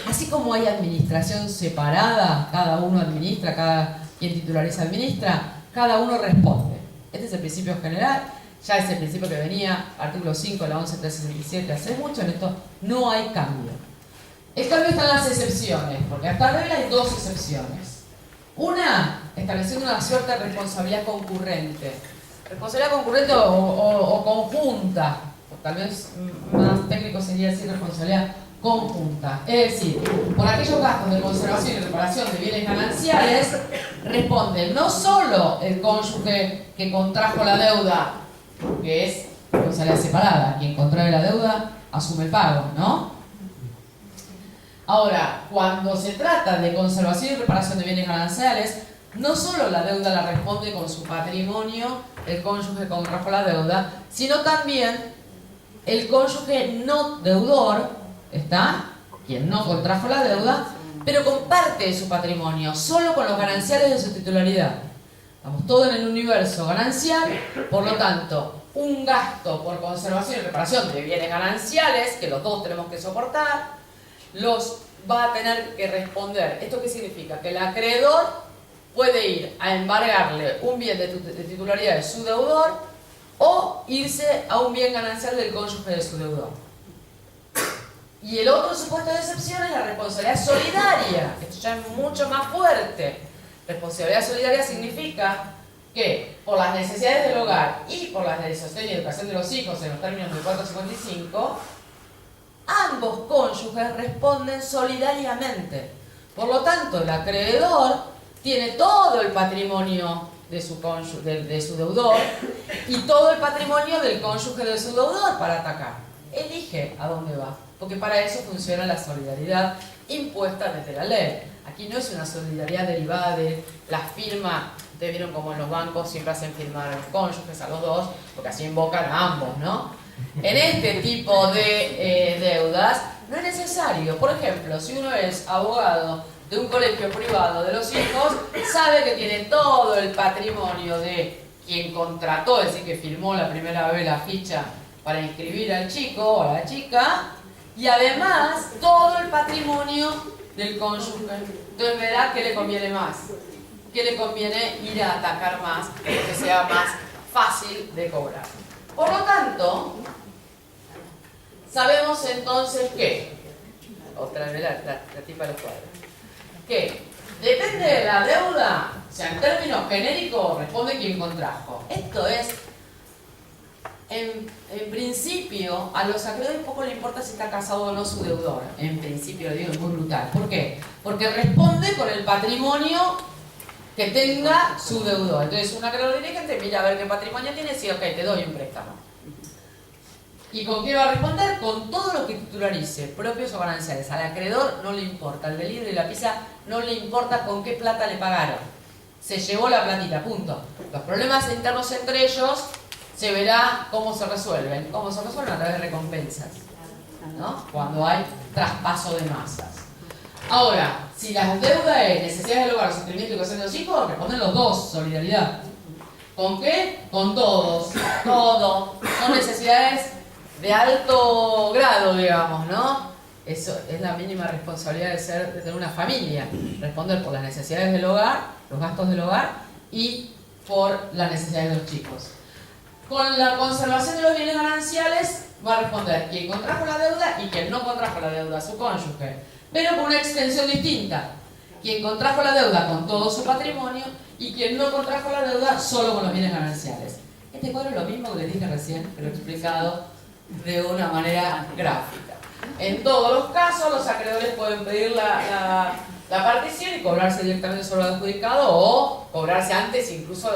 Así como hay administración separada, cada uno administra, cada quien titulariza administra, cada uno responde. Este es el principio general, ya es el principio que venía, artículo 5 de la 11.367, hace mucho, en esto no hay cambio. El cambio está en las excepciones, porque a esta regla hay dos excepciones. Una, estableciendo una cierta responsabilidad concurrente. Responsabilidad concurrente o conjunta, o tal vez más técnico sería decir responsabilidad conjunta. Es decir, por aquellos gastos de conservación y reparación de bienes gananciales, responde no solo el cónyuge que contrajo la deuda que es responsabilidad separada. Quien contrae la deuda asume el pago, ¿no? Ahora, cuando se trata de conservación y reparación de bienes gananciales, no solo la deuda la responde con su patrimonio, el cónyuge que contrajo la deuda, sino también el cónyuge no deudor, ¿está? Quien no contrajo la deuda, pero con parte de su patrimonio, solo con los gananciales de su titularidad. Estamos todos en el universo ganancial, por lo tanto, un gasto por conservación y reparación de bienes gananciales, que los dos tenemos que soportar, los va a tener que responder. ¿Esto qué significa? Que el acreedor puede ir a embargarle un bien de titularidad de su deudor o irse a un bien ganancial del cónyuge de su deudor. Y el otro supuesto de excepción es la responsabilidad solidaria. Esto ya es mucho más fuerte. Responsabilidad solidaria significa que por las necesidades del hogar y por las de sostén y educación de los hijos en los términos del 455, ambos cónyuges responden solidariamente. Por lo tanto, el acreedor tiene todo el patrimonio de su deudor y todo el patrimonio del cónyuge de su deudor para atacar. Elige a dónde va, porque para eso funciona la solidaridad impuesta desde la ley. Aquí no es una solidaridad derivada de la firma. Ustedes vieron como en los bancos siempre hacen firmar a los cónyuges, a los dos, porque así invocan a ambos, ¿no? En este tipo de deudas no es necesario. Por ejemplo, si uno es abogado de un colegio privado de los hijos, sabe que tiene todo el patrimonio de quien contrató, es decir, que firmó la primera vez la ficha para inscribir al chico o a la chica, y además todo el patrimonio del cónyuge. Entonces verá qué le conviene más, qué le conviene ir a atacar más, que sea más fácil de cobrar. Por lo tanto, sabemos entonces que, otra vez la tipa de los cuadros, que depende de la deuda, o sea, en términos genéricos, responde quien contrajo. Esto es, en principio, a los acreedores poco le importa si está casado o no su deudor. En principio, lo digo, es muy brutal. ¿Por qué? Porque responde con el patrimonio que tenga su deudor. Entonces, un acreedor dirigente mira a ver qué patrimonio tiene, sí, ok, te doy un préstamo. ¿Y con qué va a responder? Con todo lo que titularice, propios o gananciales. Al acreedor no le importa, al del libro y la pizza no le importa con qué plata le pagaron. Se llevó la platita, punto. Los problemas internos entre ellos se verá cómo se resuelven. ¿Cómo se resuelven? A través de recompensas, ¿no? Cuando hay traspaso de masas. Ahora, si la deuda es necesidades del hogar, sostenimiento y educación de los hijos, responden los dos, solidaridad. ¿Con qué? Con todos. Todo. Son necesidades de alto grado, digamos, ¿no? Eso es la mínima responsabilidad de tener una familia. Responder por las necesidades del hogar, los gastos del hogar y por las necesidades de los chicos. Con la conservación de los bienes gananciales va a responder quien contrajo la deuda y quien no contrajo la deuda, su cónyuge. Pero con una extensión distinta. Quien contrajo la deuda con todo su patrimonio y quien no contrajo la deuda solo con los bienes gananciales. Este cuadro es lo mismo que les dije recién, pero explicado de una manera gráfica. En todos los casos, los acreedores pueden pedir la partición y cobrarse directamente sobre el adjudicado o cobrarse antes incluso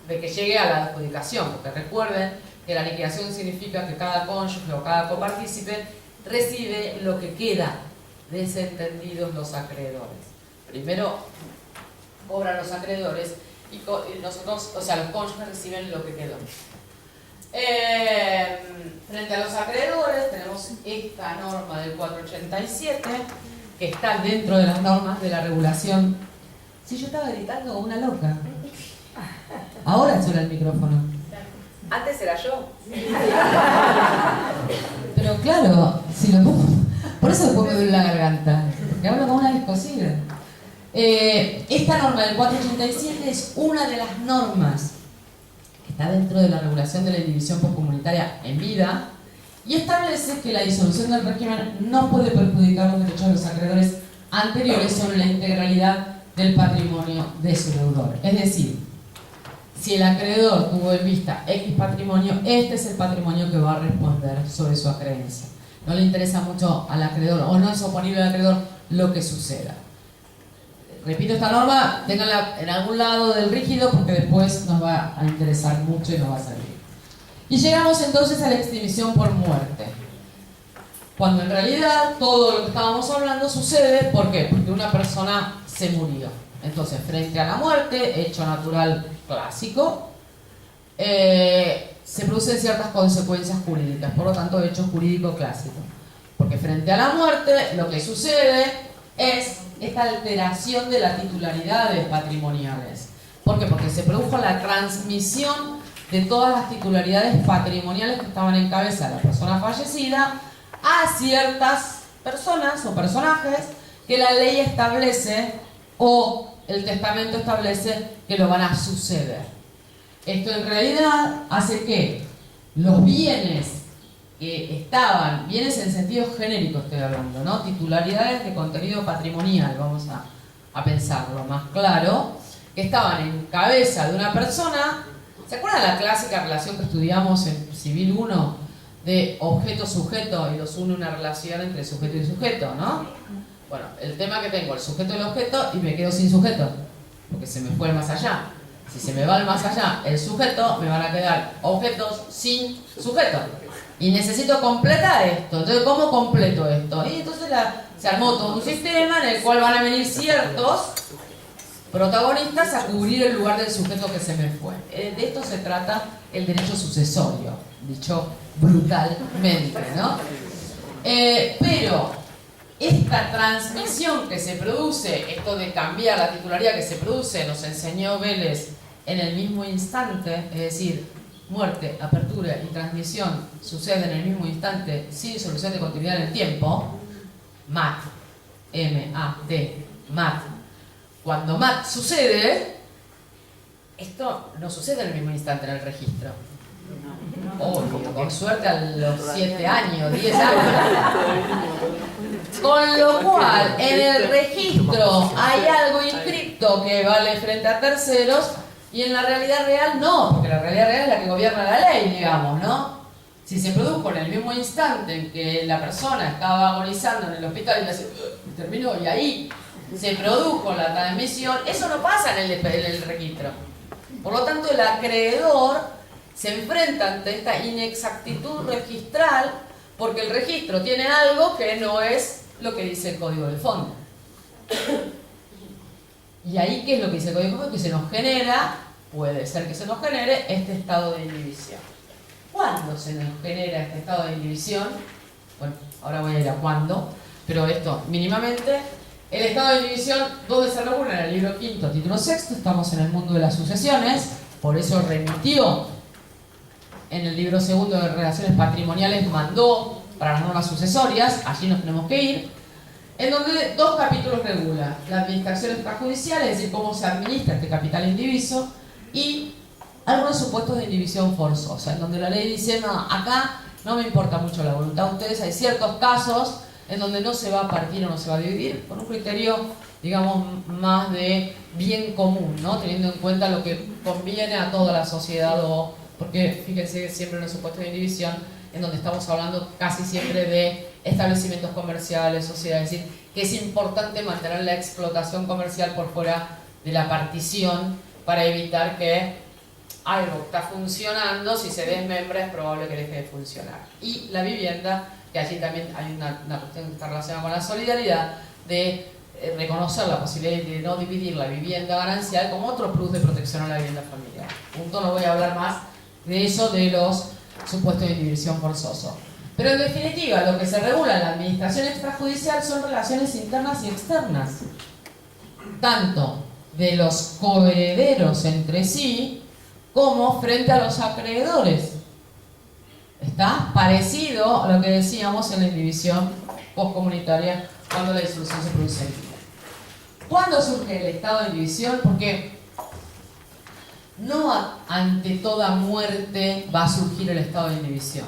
de que llegue a la adjudicación, porque recuerden que la liquidación significa que cada cónyuge o cada copartícipe recibe lo que queda, desentendidos los acreedores. Primero cobran los acreedores y nosotros, o sea, los cónyuges reciben lo que quedó. Frente a los acreedores tenemos esta norma del 487 que está dentro de las normas de la regulación. Sí, yo estaba gritando como una loca. Ahora suena el micrófono. Antes era yo. Pero claro, si lo pongo, por eso después me duele la garganta, porque hablo como una descosida. Esta norma del 487 es una de las normas que está dentro de la regulación de la indivisión postcomunitaria en vida y establece que la disolución del régimen no puede perjudicar los derechos de los acreedores anteriores sobre la integralidad del patrimonio de su deudor. Es decir, si el acreedor tuvo en vista X patrimonio, este es el patrimonio que va a responder sobre su acreencia. No le interesa mucho al acreedor o no es oponible al acreedor lo que suceda. Repito esta norma, ténganla en algún lado del rígido porque después nos va a interesar mucho y nos va a servir. Y llegamos entonces a la extinción por muerte. Cuando en realidad todo lo que estábamos hablando sucede, ¿por qué? Porque una persona se murió. Entonces, frente a la muerte, hecho natural clásico, se producen ciertas consecuencias jurídicas, por lo tanto, hecho jurídico clásico. Porque frente a la muerte, lo que sucede es esta alteración de las titularidades patrimoniales. ¿Por qué? Porque se produjo la transmisión de todas las titularidades patrimoniales que estaban en cabeza de la persona fallecida a ciertas personas o personajes que la ley establece o el testamento establece que lo van a suceder. Esto en realidad hace que los bienes que estaban, bienes en sentido genérico estoy hablando, ¿no? Titularidades de contenido patrimonial, vamos a pensarlo más claro, que estaban en cabeza de una persona. ¿Se acuerdan la clásica relación que estudiamos en Civil 1 de objeto-sujeto y los une una relación entre sujeto y sujeto, ¿no? Bueno, el tema que tengo, el sujeto y el objeto, y me quedo sin sujeto, porque se me fue el más allá. Si se me va el más allá el sujeto, me van a quedar objetos sin sujeto. Y necesito completar esto. Entonces, ¿cómo completo esto? Y entonces se armó todo un sistema en el cual van a venir ciertos protagonistas a cubrir el lugar del sujeto que se me fue. De esto se trata el derecho sucesorio, dicho brutalmente, ¿no? Pero esta transmisión que se produce, esto de cambiar la titularidad que se produce, nos enseñó Vélez en el mismo instante, es decir, muerte, apertura y transmisión suceden en el mismo instante sin solución de continuidad en el tiempo. MAT, M-A-T, MAT. Cuando MAT sucede, esto no sucede en el mismo instante en el registro. Obvio, con suerte a los 7 años, 10 años. Con lo cual, en el registro hay algo inscripto que vale frente a terceros y en la realidad real no, porque la realidad real es la que gobierna la ley, digamos, ¿no? Si se produjo en el mismo instante en que la persona estaba agonizando en el hospital y terminó, y ahí se produjo la transmisión, eso no pasa en el registro. Por lo tanto, el acreedor se enfrenta ante esta inexactitud registral porque el registro tiene algo que no es lo que dice el código del fondo. Y ahí, ¿qué es lo que dice el código del fondo? Que se nos genera, puede ser que se nos genere este estado de indivisión. ¿Cuándo se nos genera este estado de indivisión? Bueno, ahora voy a ir a cuándo, pero esto mínimamente. El estado de indivisión, ¿dónde se regula? En el libro quinto, título sexto, estamos en el mundo de las sucesiones, por eso remitió en el libro segundo de relaciones patrimoniales, mandó para las normas sucesorias, allí nos tenemos que ir, en donde 2 capítulos regula la administración extrajudicial, es decir, cómo se administra este capital indiviso, y algunos supuestos de indivisión forzosa, en donde la ley dice, no, acá no me importa mucho la voluntad de ustedes, hay ciertos casos en donde no se va a partir o no se va a dividir, con un criterio, digamos, más de bien común, ¿no? Teniendo en cuenta lo que conviene a toda la sociedad, porque fíjense que siempre en los supuestos de indivisión, en donde estamos hablando casi siempre de establecimientos comerciales, sociedades, es decir, que es importante mantener la explotación comercial por fuera de la partición para evitar que algo está funcionando, si se desmembra es probable que deje de funcionar. Y la vivienda, que allí también hay una cuestión que está relacionada con la solidaridad, de reconocer la posibilidad de no dividir la vivienda ganancial como otro plus de protección a la vivienda familiar. Punto, no voy a hablar más de eso, de los supuestos de indivisión forzoso. Pero en definitiva, lo que se regula en la administración extrajudicial son relaciones internas y externas, tanto de los coherederos entre sí, como frente a los acreedores. Está parecido a lo que decíamos en la indivisión postcomunitaria cuando la disolución se produce en vida. ¿Cuándo surge el estado de indivisión? Porque no ante toda muerte va a surgir el estado de indivisión.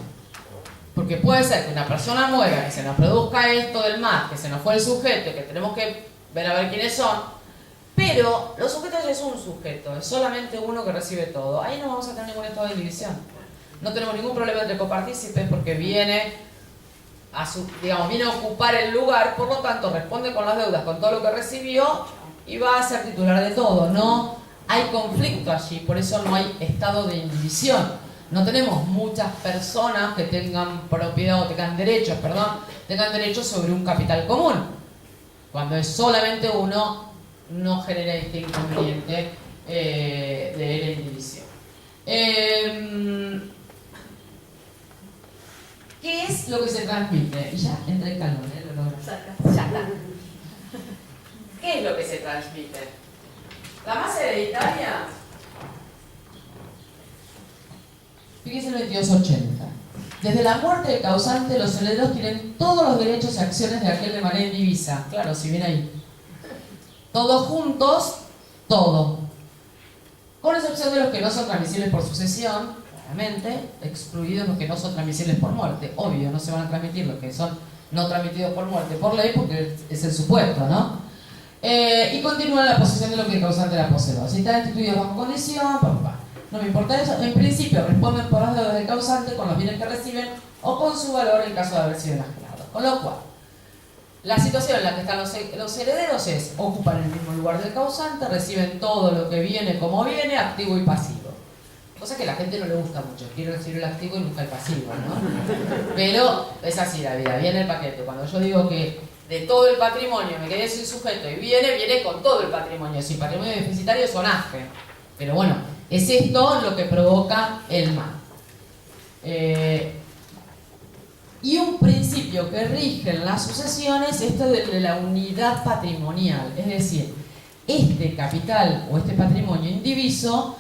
Porque puede ser que una persona muera, que se nos produzca esto del MAT, que se nos fue el sujeto, que tenemos que ver a ver quiénes son, pero los sujetos es un sujeto, es solamente uno que recibe todo. Ahí no vamos a tener ningún estado de indivisión. No tenemos ningún problema entre copartícipes porque viene a ocupar el lugar, por lo tanto responde con las deudas, con todo lo que recibió y va a ser titular de todo. No hay conflicto allí, por eso no hay estado de indivisión. no tenemos muchas personas que tengan propiedad o tengan derechos sobre un capital común. Cuando es solamente uno, no genera este inconveniente de la indivisión. ¿Qué es lo que se transmite? Y ya entra el calor, lo logro. Ya está. ¿Qué es lo que se transmite? La masa hereditaria. Fíjense en el 2280. Desde la muerte del causante, los herederos tienen todos los derechos y acciones de aquel de manera indivisa. Claro, si bien ahí. Todos juntos, todo. Con excepción de los que no son transmisibles por sucesión, claramente, excluidos los que no son transmisibles por muerte. Obvio, no se van a transmitir los que son no transmitidos por muerte, por ley, porque es el supuesto, ¿no? Y continúa la posesión de lo que el causante la poseedor. Si están instituidos bajo condición, no me importa eso. En principio, responden por las deudas del causante con los bienes que reciben o con su valor en caso de haber sido enajenados. Con lo cual, la situación en la que están los herederos es: ocupan el mismo lugar del causante, reciben todo lo que viene como viene, activo y pasivo. Cosa que a la gente no le gusta mucho, quiere recibir el activo y nunca el pasivo, ¿no? Pero es así la vida, viene el paquete. Cuando yo digo que de todo el patrimonio me quedé sin sujeto y viene con todo el patrimonio. Si patrimonio deficitario es sonaje. Pero bueno, es esto lo que provoca el mal. Y un principio que rige en las sucesiones es esto de la unidad patrimonial. Es decir, este capital o este patrimonio indiviso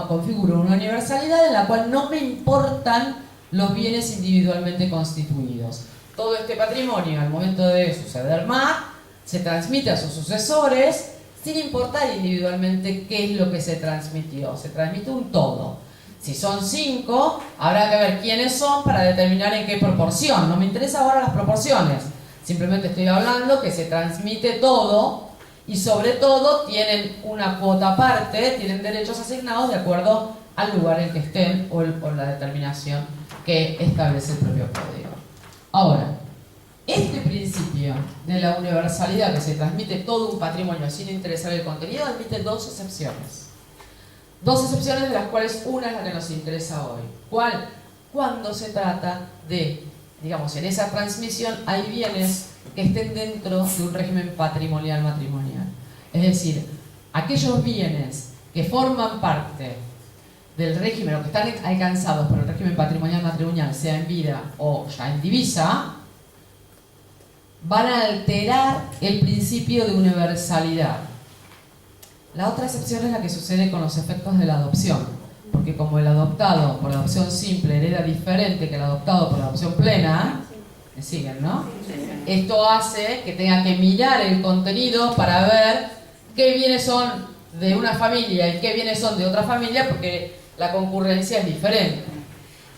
configura una universalidad en la cual no me importan los bienes individualmente constituidos. Todo este patrimonio, al momento de suceder más, se transmite a sus sucesores sin importar individualmente qué es lo que se transmitió. Se transmite un todo. Si son 5, habrá que ver quiénes son para determinar en qué proporción. No me interesa ahora las proporciones. Simplemente estoy hablando que se transmite todo y sobre todo tienen una cuota aparte, tienen derechos asignados de acuerdo al lugar en que estén o la determinación que establece el propio código. Ahora, este principio de la universalidad, que se transmite todo un patrimonio sin interesar el contenido, admite dos excepciones. Dos excepciones de las cuales una es la que nos interesa hoy. ¿Cuál? Cuando se trata de, digamos, en esa transmisión hay bienes que estén dentro de un régimen patrimonial matrimonial. Es decir, aquellos bienes que forman parte del régimen o que están alcanzados por el régimen patrimonial matrimonial, sea en vida o ya en divisa, van a alterar el principio de universalidad. La otra excepción es la que sucede con los efectos de la adopción, porque como el adoptado por adopción simple hereda diferente que el adoptado por adopción plena, ¿me siguen, no? Esto hace que tenga que mirar el contenido para ver qué bienes son de una familia y qué bienes son de otra familia, porque la concurrencia es diferente.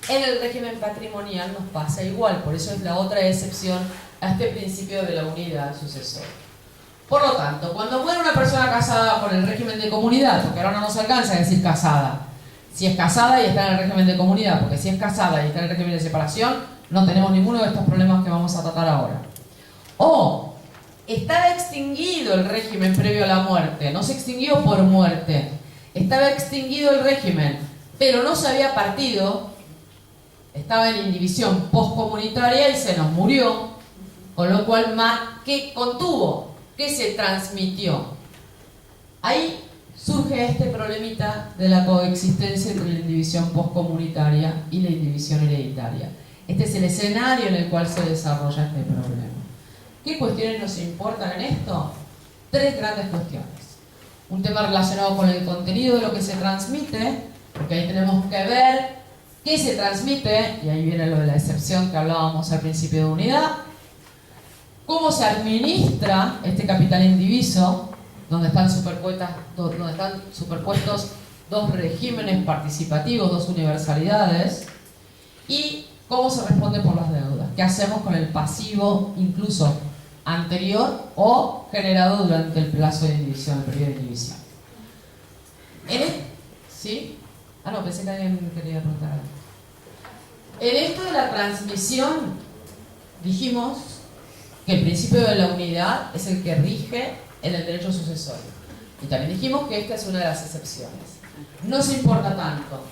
En el régimen patrimonial nos pasa igual, por eso es la otra excepción a este principio de la unidad sucesoria. Por lo tanto, cuando muere una persona casada por el régimen de comunidad, porque ahora no nos alcanza a decir casada, si es casada y está en el régimen de comunidad, porque si es casada y está en el régimen de separación, no tenemos ninguno de estos problemas que vamos a tratar ahora. O estaba extinguido el régimen previo a la muerte, no se extinguió por muerte, estaba extinguido el régimen, pero no se había partido, estaba en indivisión postcomunitaria y se nos murió, con lo cual, ¿qué contuvo? ¿Qué se transmitió? Ahí surge este problemita de la coexistencia entre la indivisión postcomunitaria y la indivisión hereditaria. Este es el escenario en el cual se desarrolla este problema. ¿Qué cuestiones nos importan en esto? Tres grandes cuestiones. Un tema relacionado con el contenido de lo que se transmite, porque ahí tenemos que ver qué se transmite, y ahí viene lo de la excepción que hablábamos al principio de unidad. Cómo se administra este capital indiviso, donde están superpuestos dos regímenes participativos, dos universalidades, y cómo se responde por las deudas. ¿Qué hacemos con el pasivo incluso anterior o generado durante el plazo de indivisión, el periodo de indivisión? ¿Sí? Ah, no, pensé que alguien quería preguntar algo. En esto de la transmisión, dijimos que el principio de la unidad es el que rige en el derecho sucesorio. Y también dijimos que esta es una de las excepciones. No se importa tanto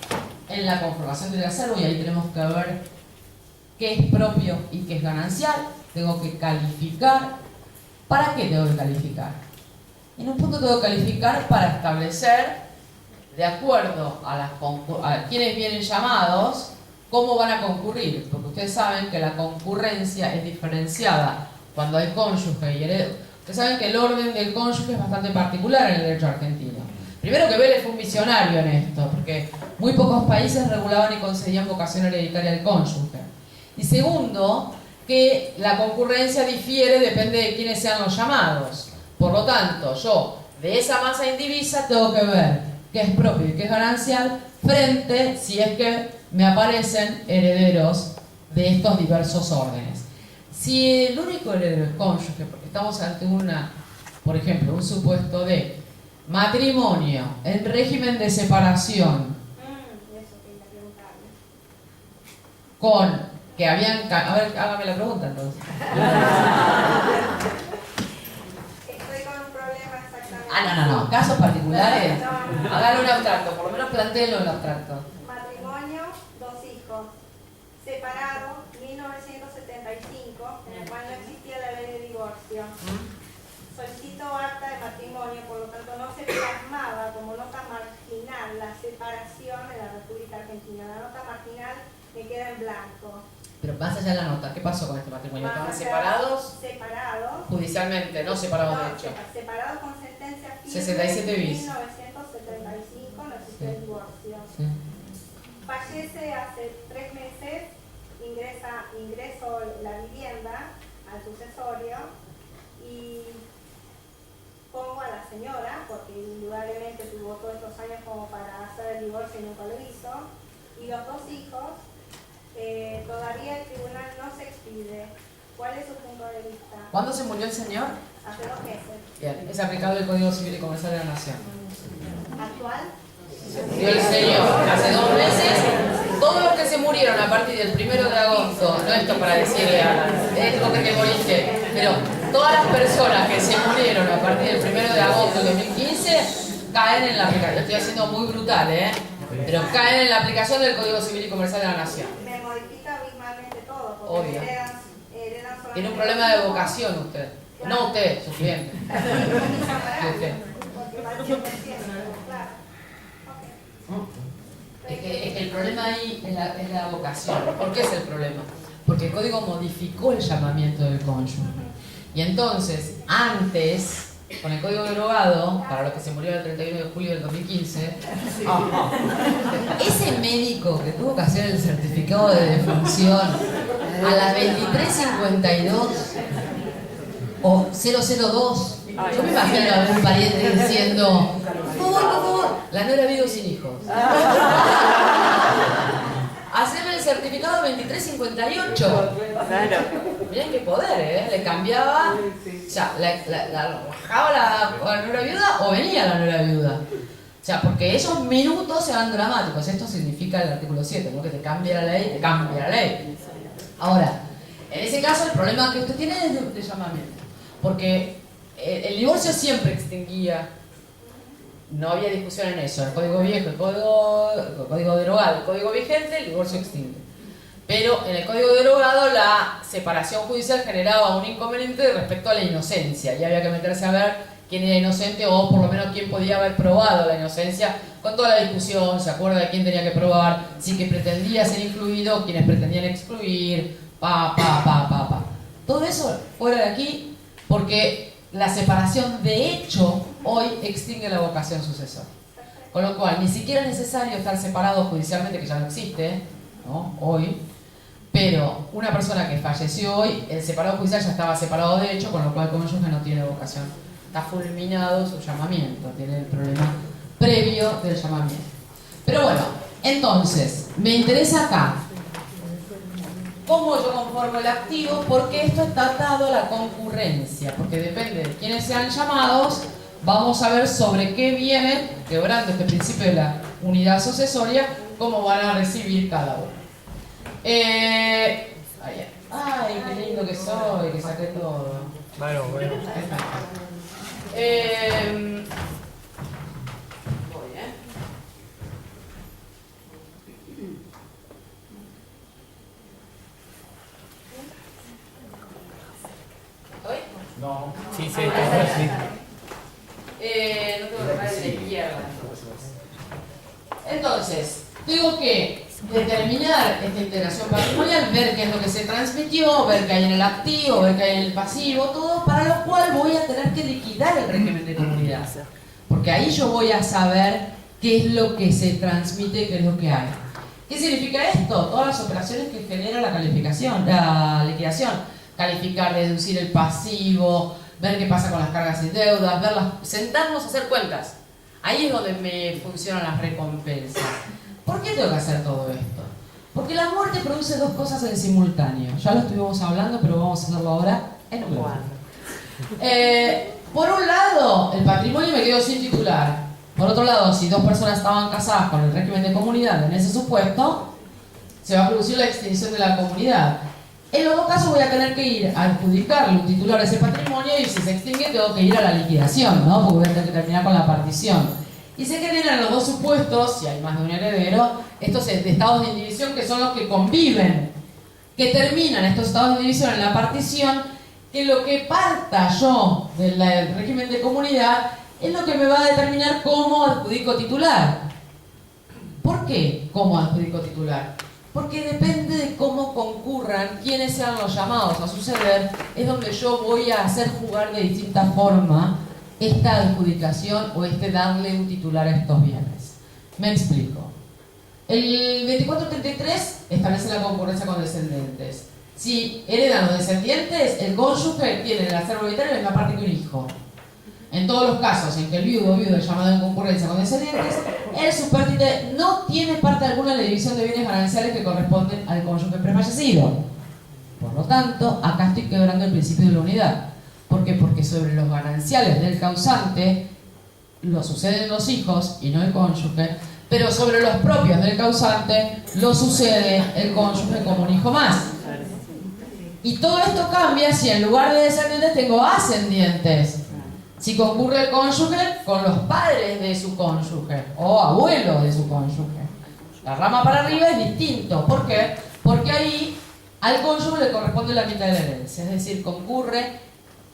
en la conformación del acervo y ahí tenemos que ver qué es propio y qué es ganancial. Tengo que calificar. ¿Para qué tengo que calificar? En un punto tengo que calificar para establecer, de acuerdo a quienes vienen llamados, cómo van a concurrir. Porque ustedes saben que la concurrencia es diferenciada cuando hay cónyuge y heredero. Ustedes saben que el orden del cónyuge es bastante particular en el derecho argentino. Primero que Vélez fue un visionario en esto, porque muy pocos países regulaban y concedían vocación hereditaria al cónyuge. Y segundo, que la concurrencia difiere, depende de quiénes sean los llamados. Por lo tanto, yo de esa masa indivisa tengo que ver qué es propio y qué es ganancial frente si es que me aparecen herederos de estos diversos órdenes. Si el único heredero es cónyuge, porque estamos ante por ejemplo, un supuesto de matrimonio en régimen de separación con que habían... A ver, hágame la pregunta entonces. Estoy con un problema exactamente. No. Casos particulares. Hágalo en abstracto, por lo menos plantéelo en abstracto. Matrimonio, 2 hijos. Separado, 1975, en el cual no existía la ley de divorcio. Solicito acta de matrimonio, por lo tanto no se plasmaba como nota marginal la separación en la República Argentina. La nota marginal me queda en blanco. Pero más allá de la nota, ¿qué pasó con este matrimonio? ¿Estaban separados? Separados. Judicialmente, no separados de hecho. Separados con sentencia firme. 67 bis. 1975 no existió el divorcio. Sí. Fallece hace 3 meses, ingreso la vivienda al sucesorio y pongo a la señora, porque indudablemente tuvo todos estos años como para hacer el divorcio y nunca lo hizo, y los 2 hijos. Todavía el tribunal no se expide. ¿Cuál es su punto de vista? ¿Cuándo se murió el señor? Hace 2 meses. Bien, es aplicable el Código Civil y Comercial de la Nación. ¿Actual? Se murió el señor hace 2 meses. Todos los que se murieron a partir del 1 de agosto, no esto para decirle a es lo que te moriste, pero todas las personas que se murieron a partir del 1 de agosto del 2015 caen en la aplicación. Lo estoy haciendo muy brutal, pero caen en la aplicación del Código Civil y Comercial de la Nación. Me modifica abismalmente todo, porque Obvio. heredan solamente... Tiene un problema de vocación usted. No usted, su cliente. Sí, usted. Porque va al 100%, claro. Ok. Es que el problema ahí es la vocación. ¿Por qué es el problema? Porque el código modificó el llamamiento del cónyuge. Y entonces, antes, con el código derogado, para los que se murieron el 31 de julio del 2015, ese médico que tuvo que hacer el certificado de defunción a las 23:52 o 002, yo me imagino a algún pariente diciendo, por favor, la no era vivo sin hijos. Hacerme el certificado 2358. Claro. Miren qué poder, le cambiaba, o sea, la bajaba la nuera viuda o venía la nuera viuda. O sea, porque esos minutos eran dramáticos. Esto significa el artículo 7, ¿no? Que te cambia la ley, te cambia la ley. Ahora, en ese caso el problema que usted tiene es de llamamiento. Porque el divorcio siempre extinguía. No había discusión en eso. El código viejo, el código derogado, el código vigente, el divorcio extingue. Pero en el código derogado la separación judicial generaba un inconveniente respecto a la inocencia. Y había que meterse a ver quién era inocente o por lo menos quién podía haber probado la inocencia. Con toda la discusión, se acuerda de quién tenía que probar, si que pretendía ser incluido, quienes pretendían excluir, Todo eso fuera de aquí porque la separación de hecho hoy extingue la vocación sucesoria. Con lo cual, ni siquiera es necesario estar separado judicialmente, que ya no existe, ¿no? Hoy. Pero una persona que falleció hoy, el separado judicial ya estaba separado de hecho, con lo cual, como ellos no tiene vocación. Está fulminado su llamamiento, tiene el problema previo del llamamiento. Pero bueno, entonces, me interesa acá cómo yo conformo el activo, porque esto está atado a la concurrencia, porque depende de quiénes sean llamados, vamos a ver sobre qué vienen, quebrando este principio de la unidad sucesoria, cómo van a recibir cada uno. Ay, qué lindo que soy, que saqué todo. Bueno. Voy, Sí, sí, no tengo que dejar de la izquierda. Entonces, tengo que determinar esta integración patrimonial, ver qué es lo que se transmitió, ver qué hay en el activo, ver qué hay en el pasivo, todo, para lo cual voy a tener que liquidar el régimen de comunidad. Porque ahí yo voy a saber qué es lo que se transmite, qué es lo que hay. ¿Qué significa esto? Todas las operaciones que genera la calificación, la liquidación. Calificar, deducir el pasivo, ver qué pasa con las cargas y deudas, sentarnos a hacer cuentas. Ahí es donde me funcionan las recompensas. ¿Por qué tengo que hacer todo esto? Porque la muerte produce dos cosas en simultáneo. Ya lo estuvimos hablando, pero vamos a hacerlo ahora en un momento. Por un lado, el patrimonio me quedó sin titular. Por otro lado, si dos personas estaban casadas con el régimen de comunidad en ese supuesto, se va a producir la extinción de la comunidad. En los dos casos voy a tener que ir a adjudicarle un titular a ese patrimonio y si se extingue tengo que ir a la liquidación, ¿no? Porque voy a tener que terminar con la partición. Y se generan los dos supuestos, si hay más de un heredero, estos estados de indivisión que son los que conviven, que terminan estos estados de división en la partición, que lo que parta yo del régimen de comunidad es lo que me va a determinar cómo adjudico titular. ¿Por qué cómo adjudico titular? Porque depende de cómo concurran, quiénes sean los llamados a suceder, es donde yo voy a hacer jugar de distinta forma esta adjudicación o darle un titular a estos bienes. Me explico. El 2433 establece la concurrencia con descendientes. Si heredan los descendientes, el cónyuge tiene el acervo hereditario la misma parte que un hijo. En todos los casos en que el viudo o viuda es llamado en concurrencia con descendientes, el subpartite no tiene parte alguna en la división de bienes gananciales que corresponden al cónyuge prefallecido. Por lo tanto, acá estoy quebrando el principio de la unidad. ¿Por qué? Porque sobre los gananciales del causante lo suceden los hijos y no el cónyuge, pero sobre los propios del causante lo sucede el cónyuge como un hijo más. Y todo esto cambia si en lugar de descendientes tengo ascendientes. Si concurre el cónyuge con los padres de su cónyuge o abuelos de su cónyuge. La rama para arriba es distinto. ¿Por qué? Porque ahí al cónyuge le corresponde la mitad de la herencia. Es decir, concurre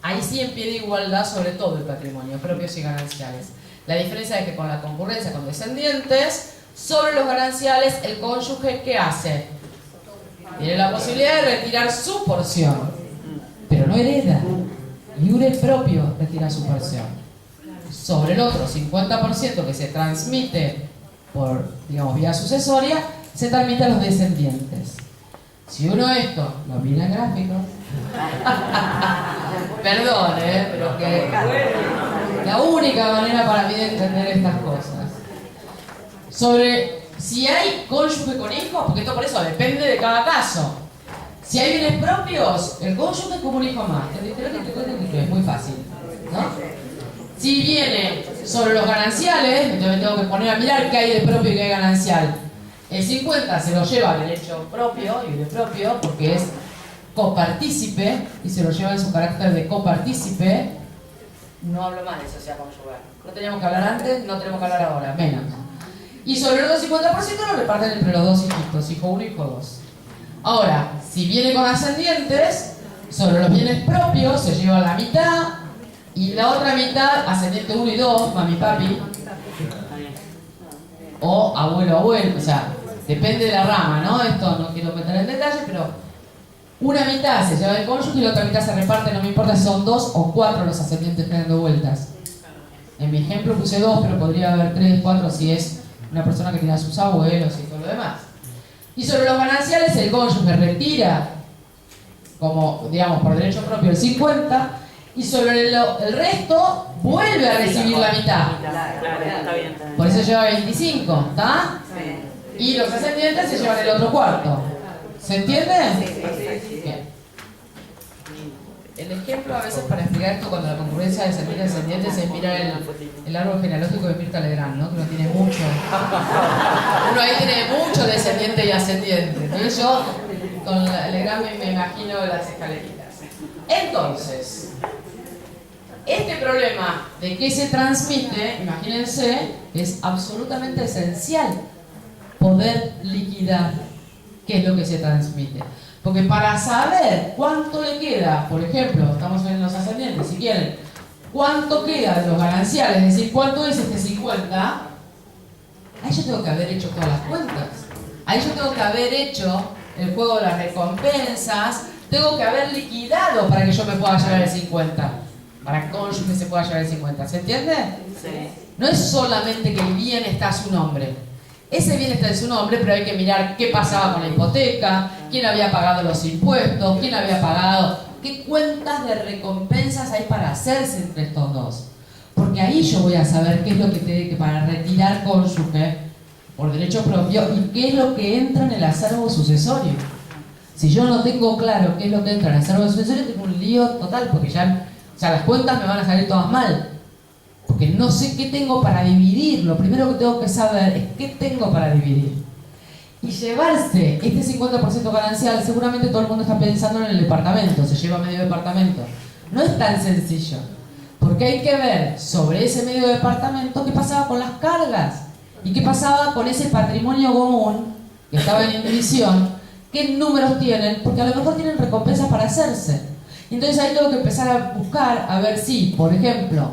ahí sí en pie de igualdad sobre todo el patrimonio, propios y gananciales. La diferencia es que con la concurrencia con descendientes, sobre los gananciales, el cónyuge ¿qué hace? Tiene la posibilidad de retirar su porción, pero no hereda. Iure propio retira su porción. Sobre el otro 50% que se transmite por, digamos, vía sucesoria, se transmite a los descendientes. Si uno esto lo mira en gráfico, perdón, pero que la única manera para mí de entender estas cosas. Sobre si hay cónyuge con hijos, porque esto por eso depende de cada caso. Si hay bienes propios, el cónyuge es como un hijo más. Es muy fácil, ¿no? Si viene sobre los gananciales, entonces me tengo que poner a mirar qué hay de propio y qué hay ganancial. El 50 se lo lleva derecho propio y de propio, porque es copartícipe, y se lo lleva en su carácter de copartícipe. No hablo más de sociedad conyugal. No teníamos que hablar antes, no tenemos que hablar ahora, menos. Y sobre el otro 50% lo reparten entre los dos hijitos, hijo 1 y hijo 2. Ahora, si viene con ascendientes, sobre los bienes propios se lleva la mitad, y la otra mitad, ascendiente 1 y 2, mami papi, o abuelo abuelo, o sea, depende de la rama, ¿no? Esto no quiero meter en detalle, pero una mitad se lleva el cónyuge y la otra mitad se reparte, no me importa si son 2 o 4 los ascendientes dando vueltas. En mi ejemplo puse 2, pero podría haber 3, 4 si es una persona que tiene a sus abuelos y todo lo demás. Y sobre los gananciales el cónyuge retira, como digamos por derecho propio, el 50, y sobre el resto vuelve a recibir la mitad. Por eso lleva 25, ¿está? Y los ascendientes se llevan el otro cuarto. ¿Se entiende? Bien. El ejemplo a veces para explicar esto cuando la concurrencia de descendientes es mirar el árbol genealógico de Mirta Legrand, ¿no? Que uno tiene mucho. Uno ahí tiene mucho descendiente y ascendiente. Y yo con Legrand me imagino las escaleritas. Entonces, este problema de qué se transmite, imagínense, es absolutamente esencial poder liquidar qué es lo que se transmite. Porque para saber cuánto le queda, por ejemplo, estamos en los ascendientes, independiente, si quieren. ¿Cuánto queda de los gananciales? Es decir, ¿cuánto es este 50? Ahí yo tengo que haber hecho todas las cuentas. Ahí yo tengo que haber hecho el juego de las recompensas. Tengo que haber liquidado para que yo me pueda llevar el 50. Para que cónyuge se pueda llevar el 50. ¿Se entiende? Sí. No es solamente que el bien está a su nombre. Ese bien está en su nombre, pero hay que mirar qué pasaba con la hipoteca, quién había pagado los impuestos, quién había pagado, qué cuentas de recompensas hay para hacerse entre estos dos. Porque ahí yo voy a saber qué es lo que tiene que para retirar cónyuge por derecho propio y qué es lo que entra en el acervo sucesorio. Si yo no tengo claro qué es lo que entra en el acervo sucesorio, tengo un lío total, porque ya las cuentas me van a salir todas mal. Porque no sé qué tengo para dividir. Lo primero que tengo que saber es qué tengo para dividir. Y llevarse este 50% ganancial, seguramente todo el mundo está pensando en el departamento, se lleva medio departamento. No es tan sencillo, porque hay que ver sobre ese medio departamento qué pasaba con las cargas y qué pasaba con ese patrimonio común que estaba en indivisión, qué números tienen, porque a lo mejor tienen recompensas para hacerse. Y entonces ahí tengo que empezar a buscar a ver si, por ejemplo,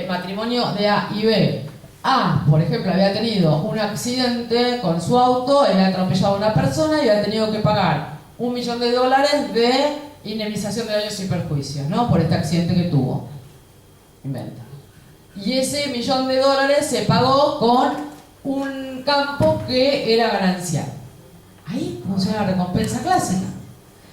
matrimonio de A y B. A, por ejemplo, había tenido un accidente con su auto, había atropellado a una persona y había tenido que pagar $1 millón de indemnización de daños y perjuicios, ¿no? Por este accidente que tuvo. Inventa. Y ese $1 millón se pagó con un campo que era ganancial. Ahí funciona la recompensa clásica,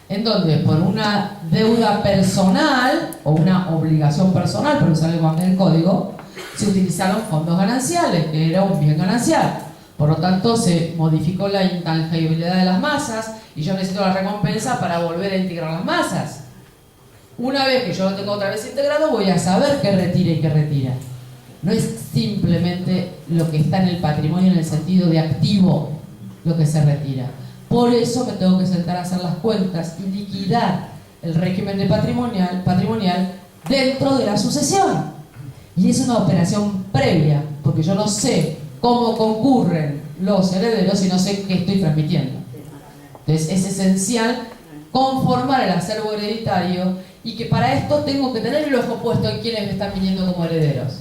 en donde por una deuda personal o una obligación personal, por usar el lenguaje del código, se utilizaron fondos gananciales, que era un bien ganancial. Por lo tanto, se modificó la intangibilidad de las masas y yo necesito la recompensa para volver a integrar las masas. Una vez que yo lo tengo otra vez integrado, voy a saber qué retira y qué retira. No es simplemente lo que está en el patrimonio en el sentido de activo lo que se retira. Por eso me tengo que sentar a hacer las cuentas y liquidar el régimen de patrimonial dentro de la sucesión. Y es una operación previa, porque yo no sé cómo concurren los herederos y no sé qué estoy transmitiendo. Entonces es esencial conformar el acervo hereditario y que para esto tengo que tener el ojo puesto en quienes me están viniendo como herederos.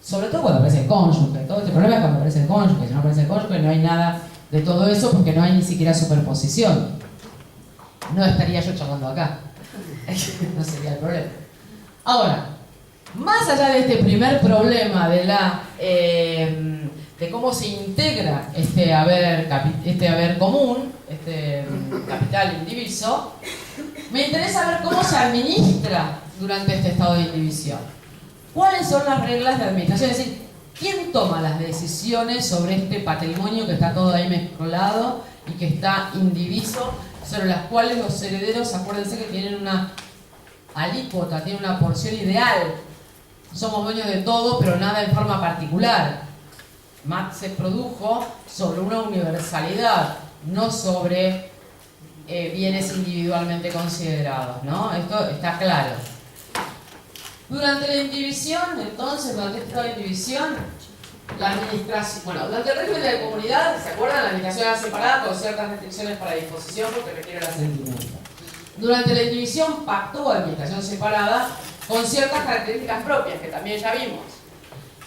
Sobre todo cuando aparece el cónyuge. Todo este problema es cuando aparece el cónyuge. Si no aparece el cónyuge no hay nada de todo eso porque no hay ni siquiera superposición. No estaría yo charlando acá. No sería el problema. Ahora, más allá de este primer problema de cómo se integra este haber común, este capital indiviso, me interesa ver cómo se administra durante este estado de indivisión. ¿Cuáles son las reglas de administración? Es decir, ¿quién toma las decisiones sobre este patrimonio que está todo ahí mezclado y que está indiviso, sobre las cuales los herederos, acuérdense que tienen una alícuota, tienen una porción ideal? Somos dueños de todo, pero nada en forma particular. Marx se produjo sobre una universalidad, no sobre bienes individualmente considerados, ¿no? Esto está claro. Durante la indivisión, entonces, durante este estado de indivisión, la administración, durante el régimen de la comunidad, ¿se acuerdan? La administración era separada con ciertas restricciones para disposición porque requiere el asentimiento. Durante la indivisión, pacto o administración separada con ciertas características propias que también ya vimos.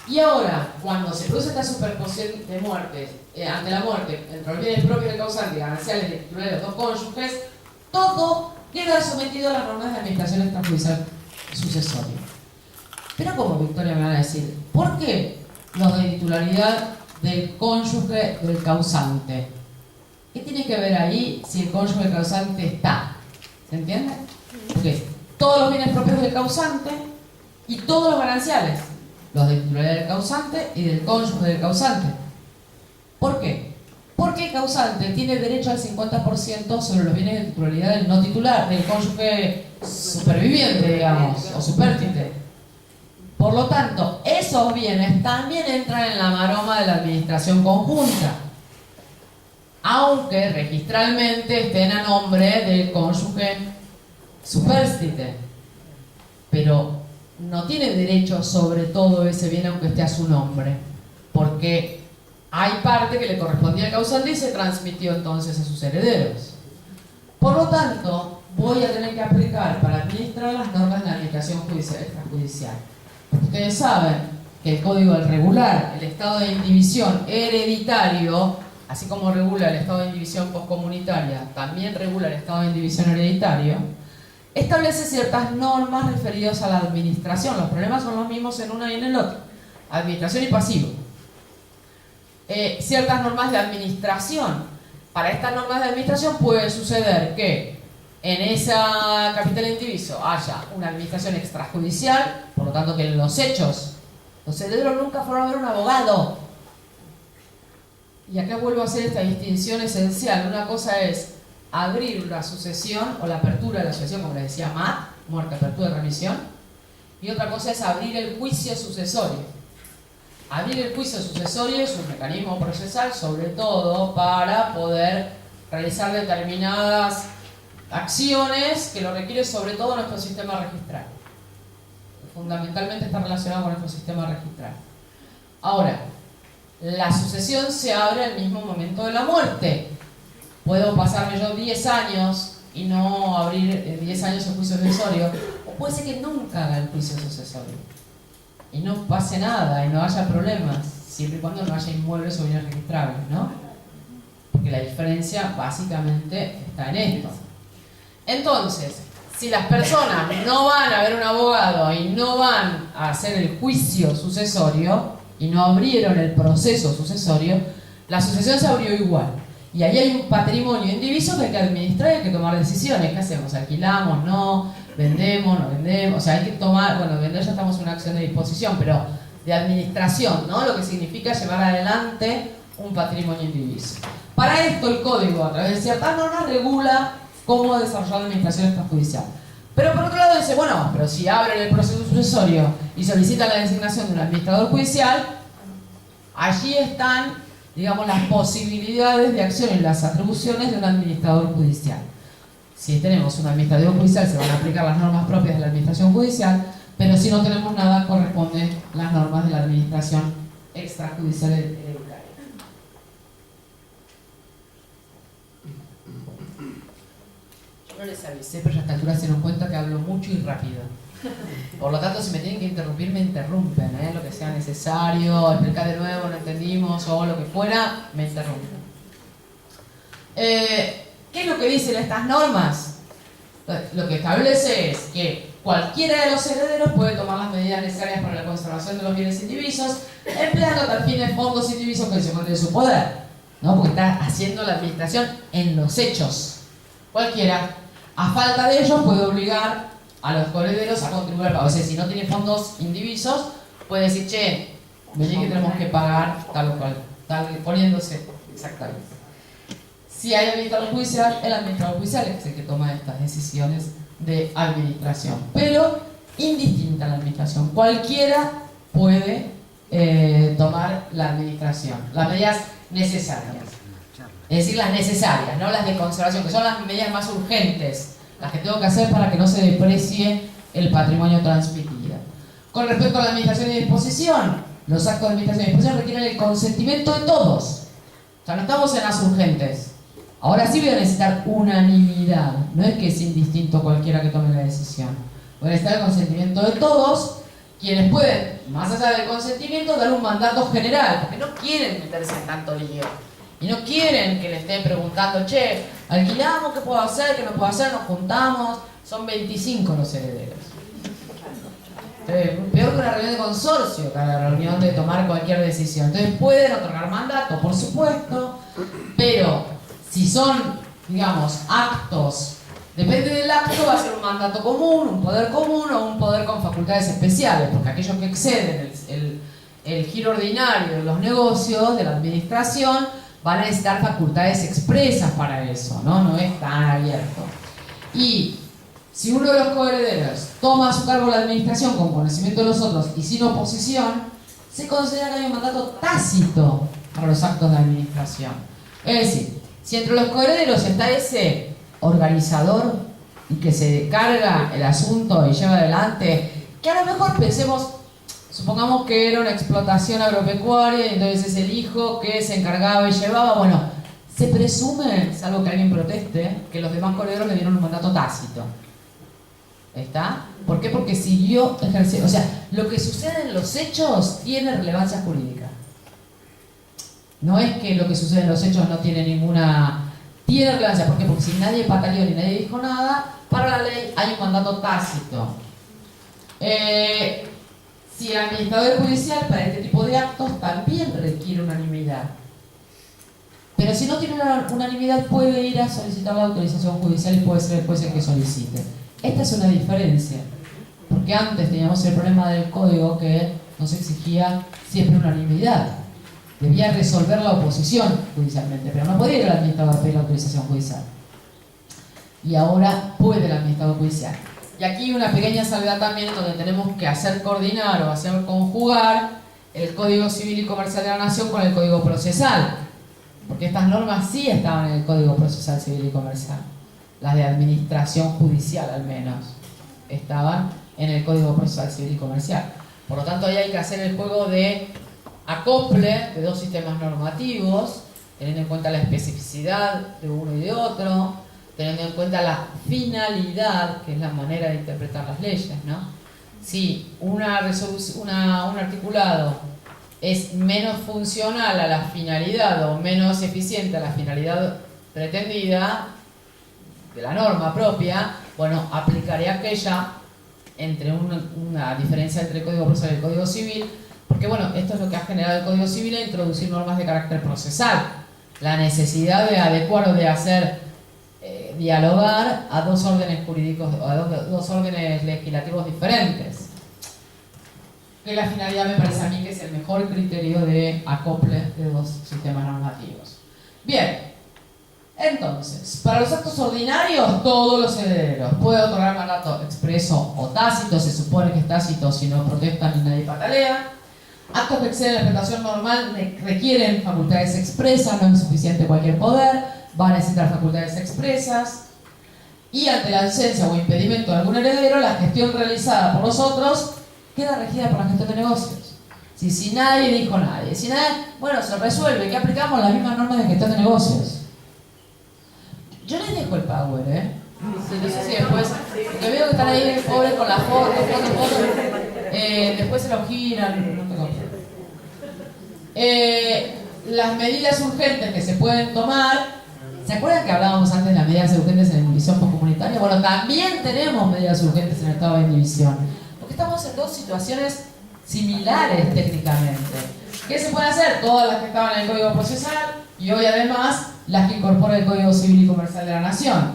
Y ahora, cuando se produce esta superposición de muertes, ante la muerte, entre los bienes propios del causante y gananciales de titulares de los dos cónyuges, todo queda sometido a las normas de administración extrajudicial sucesoria. Pero como Victoria me van a decir, ¿por qué los de titularidad del cónyuge del causante? ¿Qué tiene que ver ahí si el cónyuge del causante está? ¿Se entiende? Porque todos los bienes propios del causante y todos los gananciales, los de titularidad del causante y del cónyuge del causante. ¿Por qué? Porque el causante tiene derecho al 50% sobre los bienes de titularidad del no titular, del cónyuge superviviente, digamos, o supérstite. Por lo tanto, esos bienes también entran en la maroma de la administración conjunta, aunque registralmente estén a nombre del cónyuge supérstite. Pero no tiene derecho sobre todo ese bien aunque esté a su nombre, porque hay parte que le correspondía al causante y se transmitió entonces a sus herederos. Por lo tanto, voy a tener que aplicar para administrar las normas de la administración judicial, extrajudicial. Ustedes saben que el código al regular el estado de indivisión hereditario, así como regula el estado de indivisión postcomunitaria, también regula el estado de indivisión hereditario, establece ciertas normas referidas a la administración. Los problemas son los mismos en una y en el otro. Administración y pasivo. Ciertas normas de administración. Para estas normas de administración puede suceder que en esa capital indiviso haya una administración extrajudicial, por lo tanto que en los hechos los herederos nunca fueron a ver un abogado. Y acá vuelvo a hacer esta distinción esencial. Una cosa es abrir la sucesión o la apertura de la sucesión, como les decía Matt, muerte, apertura y remisión. Y otra cosa es abrir el juicio sucesorio. Abrir el juicio sucesorio es un mecanismo procesal, sobre todo para poder realizar determinadas acciones que lo requiere sobre todo nuestro sistema registral. Fundamentalmente está relacionado con nuestro sistema registral. Ahora, la sucesión se abre al mismo momento de la muerte. Puedo pasarme yo 10 años y no abrir 10 años el juicio sucesorio, o puede ser que nunca haga el juicio sucesorio y no pase nada y no haya problemas, siempre y cuando no haya inmuebles o bienes registrables, ¿no? Porque la diferencia básicamente está en esto. Entonces, si las personas no van a ver un abogado y no van a hacer el juicio sucesorio y no abrieron el proceso sucesorio, la sucesión se abrió igual. Y ahí hay un patrimonio indiviso que hay que administrar y hay que tomar decisiones. ¿Qué hacemos? ¿Alquilamos? ¿No? ¿Vendemos? ¿No vendemos? O sea, hay que tomar, bueno, vender ya estamos en una acción de disposición, pero de administración, ¿no? Lo que significa llevar adelante un patrimonio indiviso. Para esto el código, a través de ciertas normas, regula cómo desarrollar la administración extrajudicial. Pero por otro lado dice, bueno, pero si abren el proceso sucesorio y solicitan la designación de un administrador judicial, allí están, digamos, las posibilidades de acción y las atribuciones de un administrador judicial. Si tenemos un administrador judicial se van a aplicar las normas propias de la administración judicial, pero si no tenemos nada corresponden las normas de la administración extrajudicial hereditaria. Yo no les avisé, pero ya a esta altura se dieron cuenta que hablo mucho y rápido. Por lo tanto, si me tienen que interrumpir, me interrumpen, lo que sea necesario, explicar de nuevo, no entendimos, o lo que fuera, me interrumpen. ¿Qué es lo que dicen estas normas? Lo que establece es que cualquiera de los herederos puede tomar las medidas necesarias para la conservación de los bienes indivisos, empleando a tal fines fondos indivisos que se encuentren en su poder, ¿no? Porque está haciendo la administración en los hechos. Cualquiera, a falta de ellos, puede obligar a los coherederos a contribuir al pago. O sea, si no tiene fondos indivisos, puede decir, che, vení que tenemos que pagar tal o cual, tal, poniéndose exactamente. Si hay administrador judicial, el administrador judicial es el que toma estas decisiones de administración. Pero indistinta la administración. Cualquiera puede tomar la administración, las medidas necesarias. Es decir, las necesarias, no las de conservación, que son las medidas más urgentes, las que tengo que hacer para que no se deprecie el patrimonio transmitido. Con respecto a la administración y disposición, los actos de administración y disposición requieren el consentimiento de todos. O sea, no estamos en las urgentes. Ahora sí voy a necesitar unanimidad. No es que es indistinto cualquiera que tome la decisión. Voy a necesitar el consentimiento de todos, quienes pueden, más allá del consentimiento, dar un mandato general, porque no quieren meterse en tanto lío. Y no quieren que le estén preguntando, che, alquilamos, ¿qué puedo hacer? ¿Qué no puedo hacer? Nos juntamos. Son 25 los herederos. Entonces, peor que una reunión de consorcio, cada reunión de tomar cualquier decisión. Entonces pueden otorgar mandato, por supuesto, pero si son, digamos, actos, depende del acto, va a ser un mandato común, un poder común o un poder con facultades especiales, porque aquellos que exceden el giro ordinario de los negocios, de la administración, van a necesitar facultades expresas para eso, ¿no? No es tan abierto. Y si uno de los coherederos toma a su cargo la administración con conocimiento de los otros y sin oposición, se considera que hay un mandato tácito para los actos de administración. Es decir, si entre los coherederos está ese organizador y que se carga el asunto y lleva adelante, que a lo mejor pensemos, supongamos que era una explotación agropecuaria y entonces es el hijo que se encargaba y llevaba, bueno, se presume, salvo que alguien proteste, que los demás colegas le dieron un mandato tácito. ¿Está? ¿Por qué? Porque siguió ejerciendo. O sea, lo que sucede en los hechos tiene relevancia jurídica. No es que lo que sucede en los hechos no tiene ninguna... Tiene relevancia. ¿Por qué? Porque si nadie pataleó ni nadie dijo nada, para la ley hay un mandato tácito. Si el administrador judicial para este tipo de actos también requiere unanimidad. Pero si no tiene una unanimidad, puede ir a solicitar la autorización judicial y puede ser el juez el que solicite. Esta es una diferencia, porque antes teníamos el problema del código que nos exigía siempre unanimidad. Debía resolver la oposición judicialmente, pero no podía ir al administrador a pedir la autorización judicial. Y ahora puede el administrador judicial. Y aquí una pequeña salvedad también donde tenemos que hacer coordinar o hacer conjugar el Código Civil y Comercial de la Nación con el Código Procesal. Porque estas normas sí estaban en el Código Procesal Civil y Comercial. Las de administración judicial al menos estaban en el Código Procesal Civil y Comercial. Por lo tanto, ahí hay que hacer el juego de acople de dos sistemas normativos, teniendo en cuenta la especificidad de uno y de otro, teniendo en cuenta la finalidad, que es la manera de interpretar las leyes, ¿no? Si un articulado es menos funcional a la finalidad o menos eficiente a la finalidad pretendida de la norma propia, bueno, aplicaré aquella entre una diferencia entre el Código Procesal y el Código Civil, porque bueno, esto es lo que ha generado el Código Civil, a introducir normas de carácter procesal, la necesidad de adecuar o de hacer dialogar a dos órdenes jurídicos, a dos órdenes legislativos diferentes. Que la finalidad me parece a mí que es el mejor criterio de acople de dos sistemas normativos. Bien, entonces, para los actos ordinarios, todos los herederos pueden otorgar mandato expreso o tácito, se supone que es tácito si no protestan ni nadie patalea. Actos que exceden la expectación normal requieren facultades expresas, no es suficiente cualquier poder, van a necesitar facultades expresas. Y ante la ausencia o impedimento de algún heredero, la gestión realizada por los otros queda regida por la gestión de negocios. Si nadie dijo nadie, si nadie, bueno, se resuelve, que aplicamos las mismas normas de gestión de negocios. Yo les dejo el power, no sé si después, porque veo que están ahí pobres con la foto, después se lo giran, no tengo. Las medidas urgentes que se pueden tomar. ¿Se acuerdan que hablábamos antes de las medidas urgentes en división postcomunitaria? Bueno, también tenemos medidas urgentes en el estado de división, porque estamos en dos situaciones similares técnicamente. ¿Qué se puede hacer? Todas las que estaban en el Código Procesal y hoy además las que incorpora el Código Civil y Comercial de la Nación.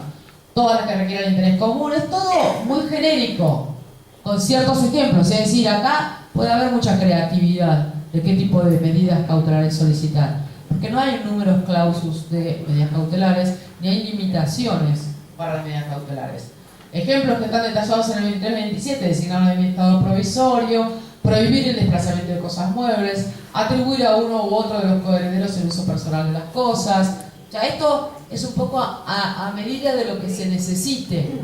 Todas las que requieren interés común, es todo muy genérico, con ciertos ejemplos. Es decir, acá puede haber mucha creatividad de qué tipo de medidas cautelares solicitar. Porque no hay números clausus de medidas cautelares, ni hay limitaciones para las medidas cautelares. Ejemplos que están detallados en el 23-27, designar un administrador provisorio, prohibir el desplazamiento de cosas muebles, atribuir a uno u otro de los coherederos el uso personal de las cosas. O sea, esto es un poco a medida de lo que se necesite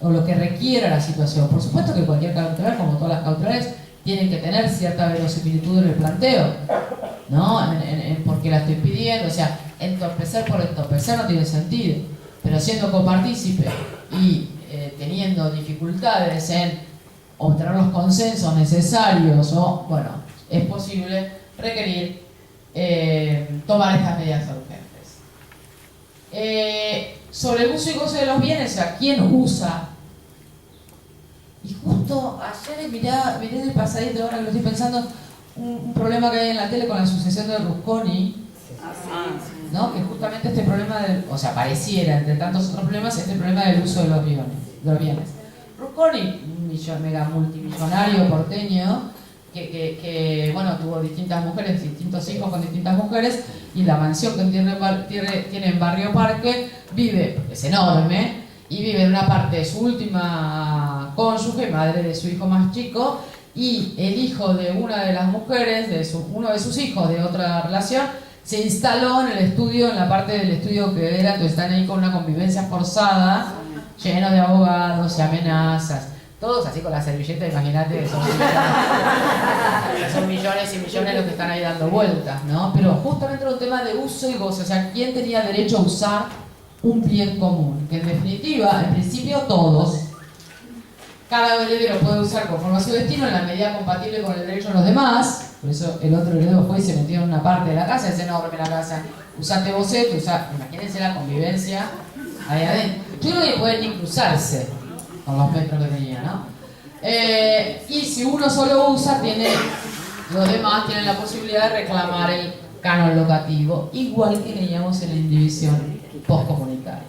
o lo que requiera la situación. Por supuesto que cualquier cautelar, como todas las cautelares, tienen que tener cierta verosimilitud en el planteo, ¿no? En por qué la estoy pidiendo. O sea, entorpecer por entorpecer no tiene sentido. Pero siendo copartícipe y teniendo dificultades en obtener los consensos necesarios, o bueno, es posible requerir tomar estas medidas urgentes. Sobre el uso y goce de los bienes, o sea, ¿quién usa? Y justo ayer miré de pasadito, ahora que lo estoy pensando, un problema que hay en la tele con la sucesión de Rusconi, ¿no? Que justamente este problema, o sea, pareciera, entre tantos otros problemas, este problema del uso de los bienes. Rusconi, un mega multimillonario porteño, que bueno, tuvo distintas mujeres, distintos hijos con distintas mujeres, y la mansión que tiene en Barrio Parque, es enorme, y vive en una parte de su última cónyuge, madre de su hijo más chico, y el hijo de una de las mujeres, uno de sus hijos de otra relación, se instaló en el estudio, en la parte del estudio que era, entonces están ahí con una convivencia forzada, lleno de abogados y amenazas. Todos así con la servilleta, imagínate, son millones y millones los que están ahí dando vueltas, ¿no? Pero justamente era un tema de uso y goce, o sea, ¿quién tenía derecho a usar un bien común? Que en definitiva, en principio todos. Cada heredero puede usar conforme a su destino en la medida compatible con el derecho de los demás. Por eso el otro heredero fue y se metió en una parte de la casa, es enorme la casa. Usaste boceto, imagínense la convivencia ahí adentro. Yo creo que pueden ni cruzarse con los metros que tenía, ¿no? Y si uno solo usa, los demás tienen la posibilidad de reclamar el canon locativo, igual que teníamos en la indivisión postcomunitaria.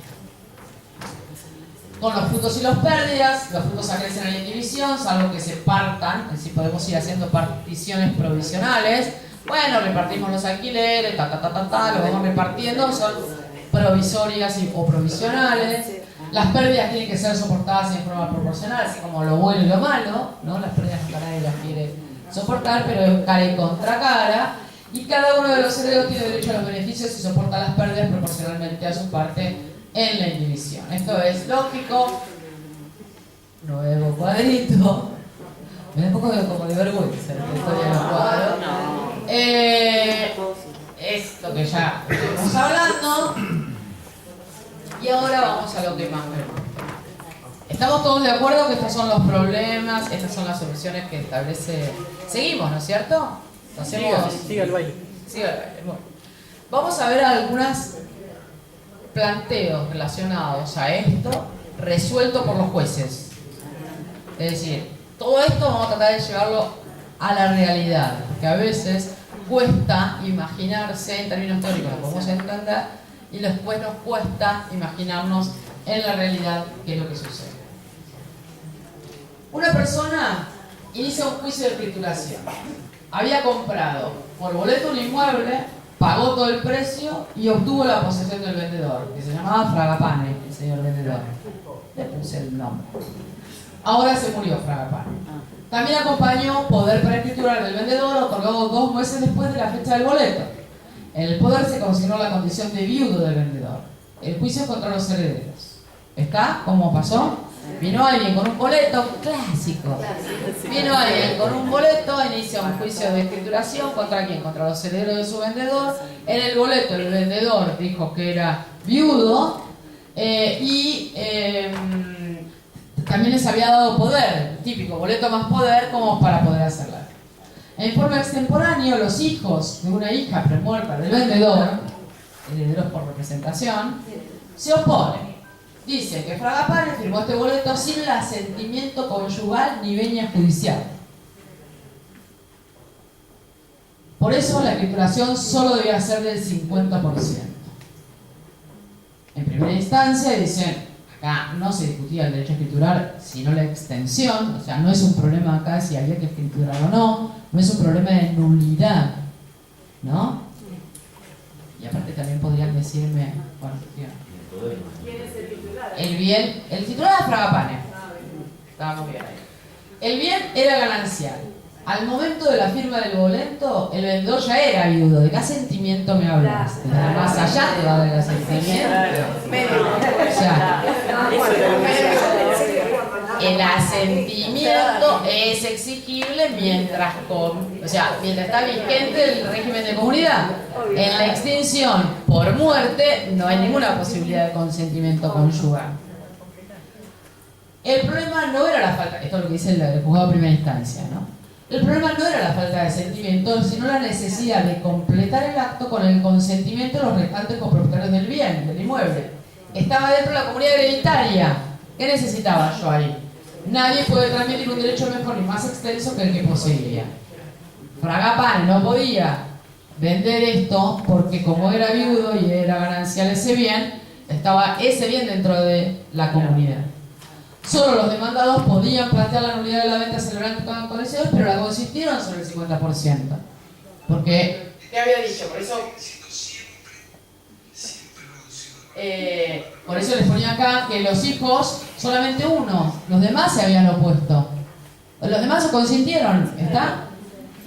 Con los frutos y las pérdidas, los frutos acrecen en la indivisión, salvo que se partan, es decir, podemos ir haciendo particiones provisionales. Bueno, repartimos los alquileres, lo vamos repartiendo, son provisorias o provisionales. Las pérdidas tienen que ser soportadas en forma proporcional, así como lo bueno y lo malo, ¿no? Las pérdidas nunca nadie las quiere soportar, pero es cara y contra cara. Y cada uno de los herederos tiene derecho a los beneficios y soporta las pérdidas proporcionalmente a su parte en la indivisión. Esto es lógico. Nuevo cuadrito. Me da un poco como de vergüenza la historia de los cuadros. Esto que ya estamos hablando. Y ahora vamos a lo que más me gusta. Estamos todos de acuerdo que estos son los problemas, estas son las soluciones que establece. Seguimos, ¿no es cierto? Siga el baile. Siga el baile. Bueno. Vamos a ver algunos planteos relacionados a esto, resueltos por los jueces. Es decir, todo esto vamos a tratar de llevarlo a la realidad, porque a veces cuesta imaginarse, en términos teóricos lo podemos entender, y después nos cuesta imaginarnos en la realidad qué es lo que sucede. Una persona inicia un juicio de escrituración. Había comprado por boleto un inmueble, pagó todo el precio y obtuvo la posesión del vendedor, que se llamaba Fragapane, el señor vendedor. Le puse el nombre. Ahora se murió Fragapane. También acompañó poder para escriturar del vendedor, otorgado 2 meses después de la fecha del boleto. En el poder se consignó la condición de viudo del vendedor. El juicio contra los herederos. ¿Está? ¿Cómo pasó? Vino alguien con un boleto, clásico. Vino alguien con un boleto, inicia un juicio de escrituración. ¿Contra quién? Contra los herederos de su vendedor. En el boleto el vendedor dijo que era viudo también les había dado poder, típico, boleto más poder, como para poder hacerla. En forma extemporánea, los hijos de una hija premuerta del vendedor, herederos por representación, se oponen. Dicen que Fragapane firmó este boleto sin el asentimiento conyugal ni venia judicial. Por eso la escrituración solo debía ser del 50%. En primera instancia dicen, acá no se discutía el derecho a escriturar, sino la extensión, o sea, no es un problema acá si había que escriturar o no es un problema de nulidad, ¿no? Y aparte también podrían decirme, bueno, ¿quién es el titular? El titular era Fragapane. Estábamos bien ahí. El bien era ganancial. Al momento de la firma del boleto, el vendedor ya era viudo. ¿De qué asentimiento me hablas? Más allá te va a dar el asentimiento. O sea, el asentimiento es exigible mientras está vigente el régimen de comunidad. En la extinción por muerte no hay ninguna posibilidad de consentimiento conyugal. El problema no era la falta, esto es lo que dice el juzgado de primera instancia, ¿no? El problema no era la falta de sentimiento, sino la necesidad de completar el acto con el consentimiento de los restantes copropietarios del bien, del inmueble. Estaba dentro de la comunidad hereditaria. ¿Qué necesitaba yo ahí? Nadie puede transmitir un derecho mejor ni más extenso que el que poseía. Fragapane no podía vender esto porque como era viudo y era ganancial ese bien, estaba ese bien dentro de la comunidad. Solo los demandados podían plantear la nulidad de la venta celebrando con condiciones, pero la consistieron sobre el 50%. Porque, ¿qué había dicho? Por eso les ponía acá que los hijos, solamente uno, los demás se habían opuesto. Los demás se consintieron, ¿está?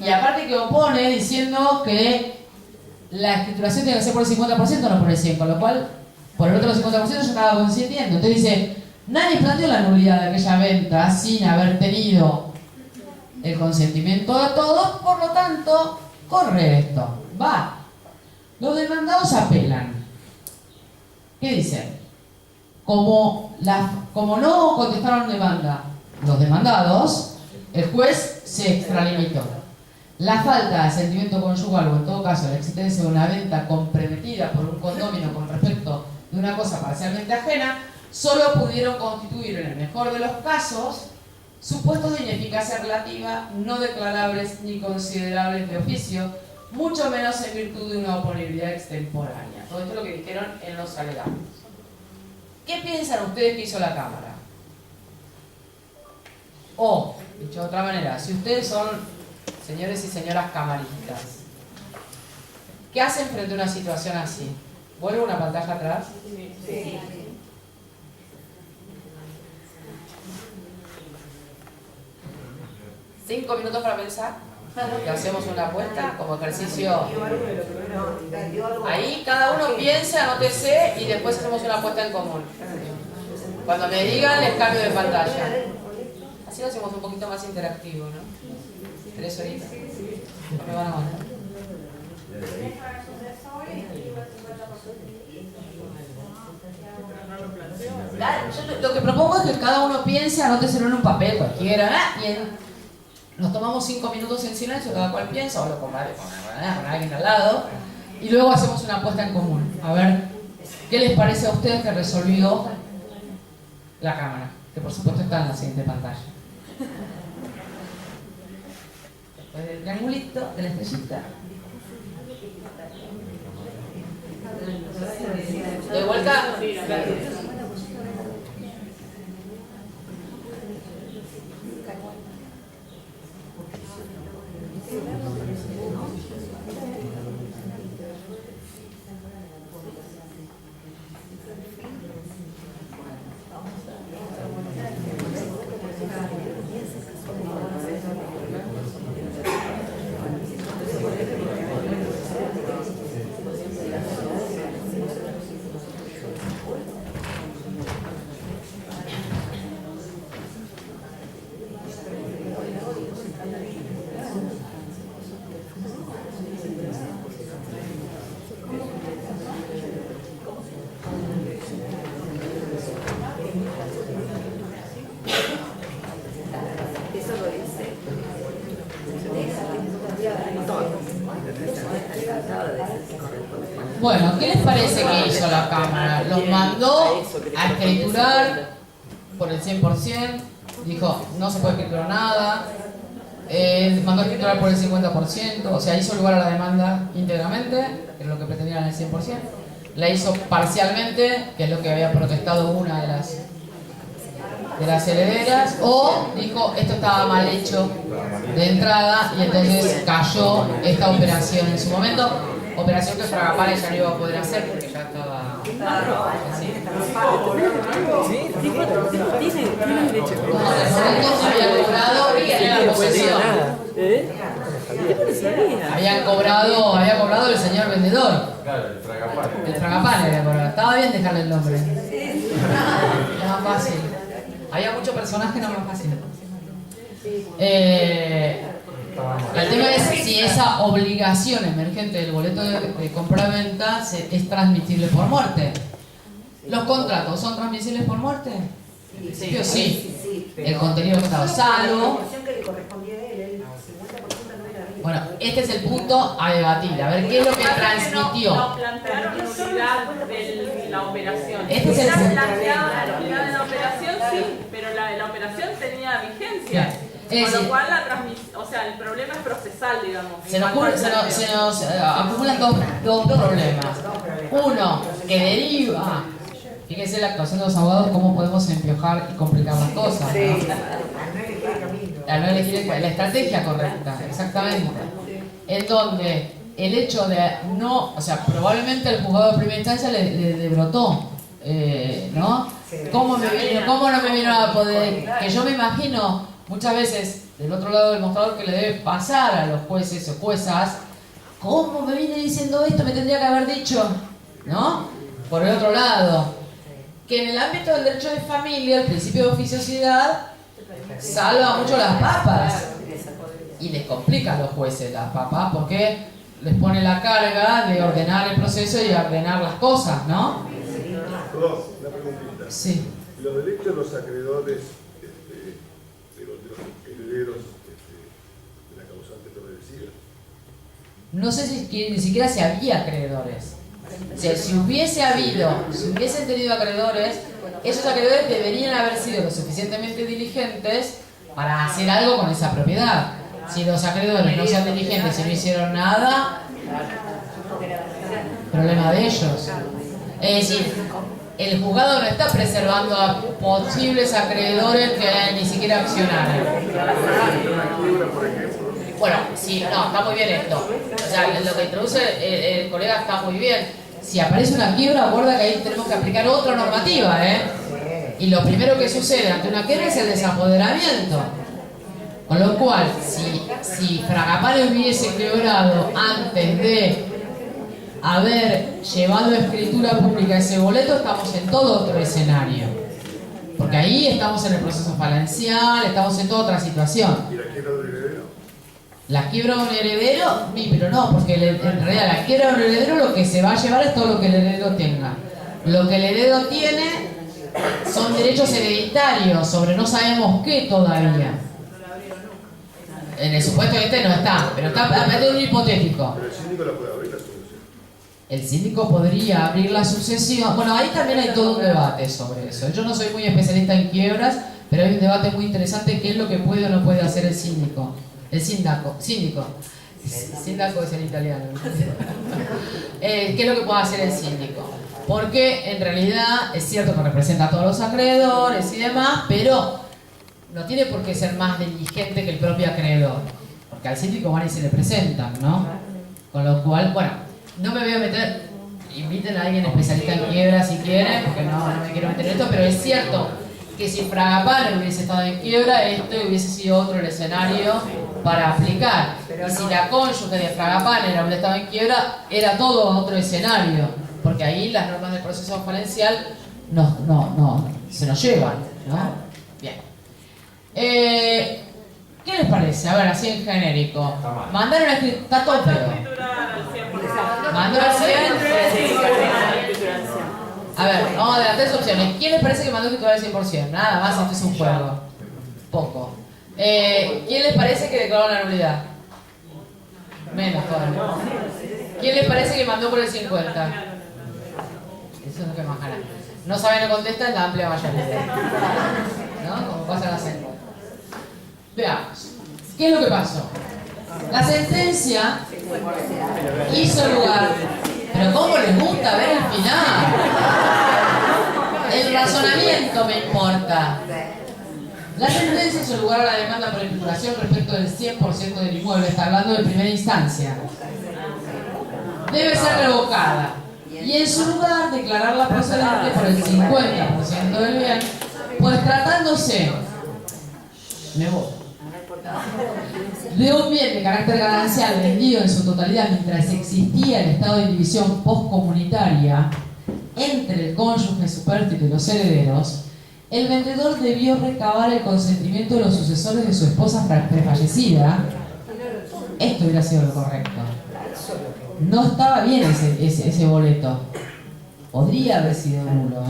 Y aparte que opone diciendo que la escrituración tiene que ser por el 50%, no por el 100%, con lo cual, por el otro 50% yo estaba consintiendo. Entonces dice, Nadie planteó la nulidad de aquella venta sin haber tenido el consentimiento de todos, por lo tanto, corre esto. Va. Los demandados apelan. ¿Qué dicen? Como no contestaron demanda los demandados, el juez se extralimitó. La falta de sentimiento conyugal, o en todo caso la existencia de una venta comprometida por un condominio con respecto de una cosa parcialmente ajena, solo pudieron constituir, en el mejor de los casos, supuestos de ineficacia relativa, no declarables ni considerables de oficio, mucho menos en virtud de una oponibilidad extemporánea. Todo esto es lo que dijeron en los alegatos. ¿Qué piensan ustedes que hizo la Cámara? O, dicho de otra manera, si ustedes son señores y señoras camaristas, ¿qué hacen frente a una situación así? ¿Vuelvo una pantalla atrás? Sí. 5 minutos para pensar. Que hacemos una apuesta como ejercicio. Ahí cada uno piense, anótese y después hacemos una apuesta en común. Cuando me digan, les cambio de pantalla. Así lo hacemos un poquito más interactivo, ¿no? 3 horitas. No me van a aguantar. Yo lo que propongo es que cada uno piense, anóteselo en un papel cualquiera, y nos tomamos 5 minutos en silencio, cada cual piensa, o lo con alguien al lado, y luego hacemos una apuesta en común. A ver, ¿qué les parece a ustedes que resolvió la Cámara? Que por supuesto está en la siguiente pantalla. Después del triangulito, de la estrellita. ¿De vuelta? Bueno, ¿qué les parece que hizo la Cámara? Los mandó a escriturar por el 100%, dijo, no se puede escriturar nada, mandó a escriturar por el 50%, o sea, hizo lugar a la demanda íntegramente, que es lo que pretendían el 100%, la hizo parcialmente, que es lo que había protestado una de las herederas, o dijo, esto estaba mal hecho de entrada, y entonces cayó esta operación en su momento. Operación que Fragapane ya no iba a poder hacer porque ya estaba así. Había cobrado y tenía la posesión. Había cobrado el señor vendedor. Claro, el Fragapane. El Fragapane había cobrado. Estaba bien dejarle el nombre. Era más fácil. Había muchos personajes, no más fácil. El tema es si esa obligación emergente del boleto de compra-venta es transmisible por muerte. ¿Los contratos son transmisibles por muerte? Sí o sí. El contenido que estaba salvo. Bueno, este es el punto a debatir. A ver qué es lo que transmitió. No plantearon nulidad de la operación. Este es el punto. Plantearon la nulidad de la operación, sí, pero la de la operación tenía vigencia. Con lo cual el problema es procesal, digamos. Se nos acumulan dos problemas. Uno, que deriva. Fíjense la actuación de los abogados, cómo podemos empiojar y complicar las cosas, ¿no? Al no elegir la estrategia correcta, exactamente. En donde el hecho de no, o sea, probablemente el juzgado de primera instancia le brotó, ¿no? ¿Cómo no me vino a poder? Que yo me imagino muchas veces del otro lado del mostrador que le debe pasar a los jueces o juezas, ¿cómo me viene diciendo esto? Me tendría que haber dicho, ¿no? Por el otro lado, que en el ámbito del derecho de familia, el principio de oficiosidad salva mucho las papas y les complica a los jueces las papas porque les pone la carga de ordenar el proceso y ordenar las cosas, ¿no? Perdón, una preguntita. Sí. Los derechos de los acreedores, de los herederos de la causante progresiva. No sé si ni siquiera si había acreedores. O sea, si hubiesen tenido acreedores, esos acreedores deberían haber sido lo suficientemente diligentes para hacer algo con esa propiedad. Si los acreedores no sean diligentes y no hicieron nada, problema de ellos. Es decir, el juzgado no está preservando a posibles acreedores que ni siquiera accionaron. Bueno, sí, no, está muy bien esto. O sea, lo que introduce el colega está muy bien. Si aparece una quiebra, acuerda que ahí tenemos que aplicar otra normativa, ¿eh? Y lo primero que sucede ante una quiebra es el desapoderamiento. Con lo cual, si Fragapane hubiese quebrado antes de haber llevado a escritura pública ese boleto, estamos en todo otro escenario. Porque ahí estamos en el proceso falancial, estamos en toda otra situación. ¿Y la quiebra de un heredero? La quiebra de un heredero, pero no, porque en realidad la quiebra de un heredero lo que se va a llevar es todo lo que el heredero tenga. Lo que el heredero tiene son derechos hereditarios sobre no sabemos qué todavía. En el supuesto este no está, pero está metido en un hipotético. Pero el síndico la puede abrir la sucesión. El síndico podría abrir la sucesión. Bueno, ahí también hay todo un debate sobre eso. Yo no soy muy especialista en quiebras, pero hay un debate muy interesante: qué es lo que puede o no puede hacer el síndico. El síndico. Síndico es en italiano. ¿Qué es lo que puede hacer el síndico? Porque en realidad es cierto que representa a todos los acreedores y demás, pero no tiene por qué ser más diligente que el propio acreedor. Porque al síndico van y se le presentan, ¿no? Con lo cual, bueno, no me voy a meter, inviten a alguien especialista en quiebra si quieren, porque no me quiero meter en esto, pero es cierto que si Fragapane hubiese estado en quiebra, esto hubiese sido otro el escenario para aplicar. Y si la cónyuge de Fragapane hubiera estado en quiebra, era todo otro escenario, porque ahí las normas del proceso falencial se nos llevan, ¿no? Bien. ¿Qué les parece? A ver, así en genérico. Mandar una escritura, está todo peor. Mandar al 100. A ver, vamos a dar 3 opciones. ¿Quién les parece que mandó escritura al 100%? Nada más, esto es un juego. Poco. ¿Quién les parece que declaró la nulidad? Menos todavía. ¿Quién les parece que mandó por el 50%? Eso es lo que más gana. No saben o contestan la amplia mayoría. ¿No? Como pasa en la encuestas. Veamos. ¿Qué es lo que pasó? La sentencia hizo lugar. Pero ¿cómo les gusta ver el final? El razonamiento me importa. La sentencia hizo lugar a la demanda por escrituración respecto del 100% del inmueble. Está hablando de primera instancia. Debe ser revocada. Y en su lugar declararla procedente por el 50% del bien, pues tratándose de un bien de carácter ganancial vendido en su totalidad mientras existía el estado de división postcomunitaria entre el cónyuge supérstite y los herederos, el vendedor debió recabar el consentimiento de los sucesores de su esposa prefallecida. Esto hubiera sido lo correcto. No estaba bien ese boleto. Podría haber sido nulo,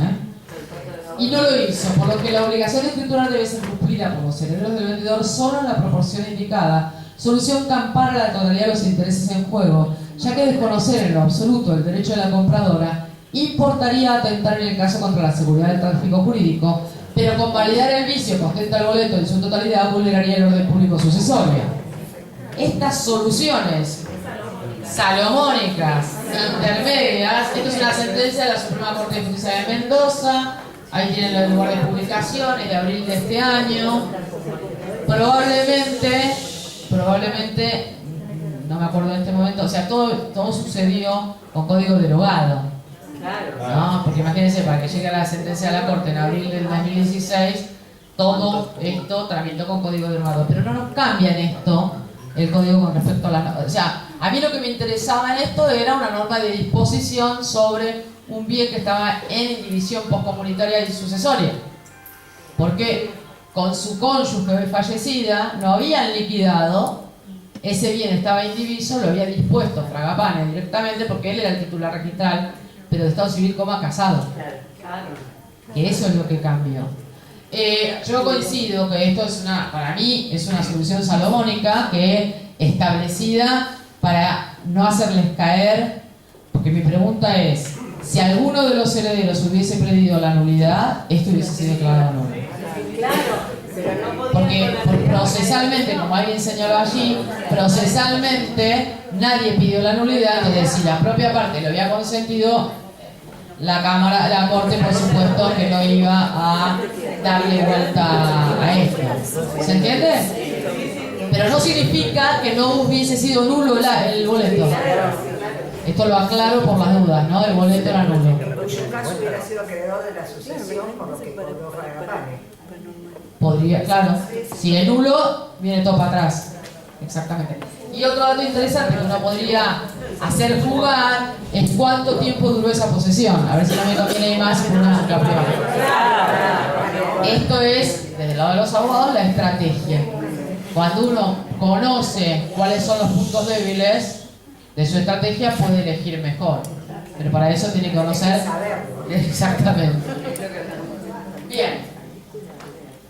Y no lo hizo, por lo que la obligación escritural debe ser cumplida por los herederos del vendedor solo en la proporción indicada, solución que ampara la totalidad de los intereses en juego, ya que desconocer en lo absoluto el derecho de la compradora importaría atentar en el caso contra la seguridad del tráfico jurídico, pero convalidar el vicio que ostenta el boleto en su totalidad vulneraría el orden público sucesorio. Estas soluciones salomónicas, intermedias, esto es una sentencia de la Suprema Corte de Justicia de Mendoza. Ahí tienen el lugar de publicaciones de abril de este año. Probablemente, no me acuerdo en este momento, o sea, todo sucedió con código derogado. ¿No? Porque imagínense, para que llegue la sentencia de la Corte en abril del 2016, todo esto tramitó con código derogado. Pero no nos cambia en esto el código con respecto a la... O sea, a mí lo que me interesaba en esto era una norma de disposición sobre un bien que estaba en indivisión poscomunitaria y sucesoria. Porque con su cónyuge fallecida no habían liquidado, ese bien estaba indiviso, lo había dispuesto Fragapane directamente porque él era el titular registral, pero de estado civil coma casado. Que eso es lo que cambió. Yo coincido que esto es para mí es una solución salomónica que establecida para no hacerles caer, porque mi pregunta es, si alguno de los herederos hubiese pedido la nulidad, esto hubiese sido declarado nulo. Claro, pero no podía. Porque procesalmente, como alguien señaló allí, procesalmente nadie pidió la nulidad, entonces si la propia parte lo había consentido, la Corte por supuesto que no iba a darle vuelta a esto. ¿Se entiende? Pero no significa que no hubiese sido nulo el boleto. Esto lo aclaro por las dudas, ¿no? El boleto era nulo. En su caso hubiera sido acreedor de la sucesión por lo que cobró Fragapane. Podría, claro. Si es nulo, viene todo para atrás. Exactamente. Y otro dato interesante que uno podría hacer jugar es cuánto tiempo duró esa posesión. A ver si no me conviene más por una marca privada. Esto es, desde el lado de los abogados, la estrategia. Cuando uno conoce cuáles son los puntos débiles de su estrategia, puede elegir mejor. Pero para eso tiene que conocer. Exactamente. Bien.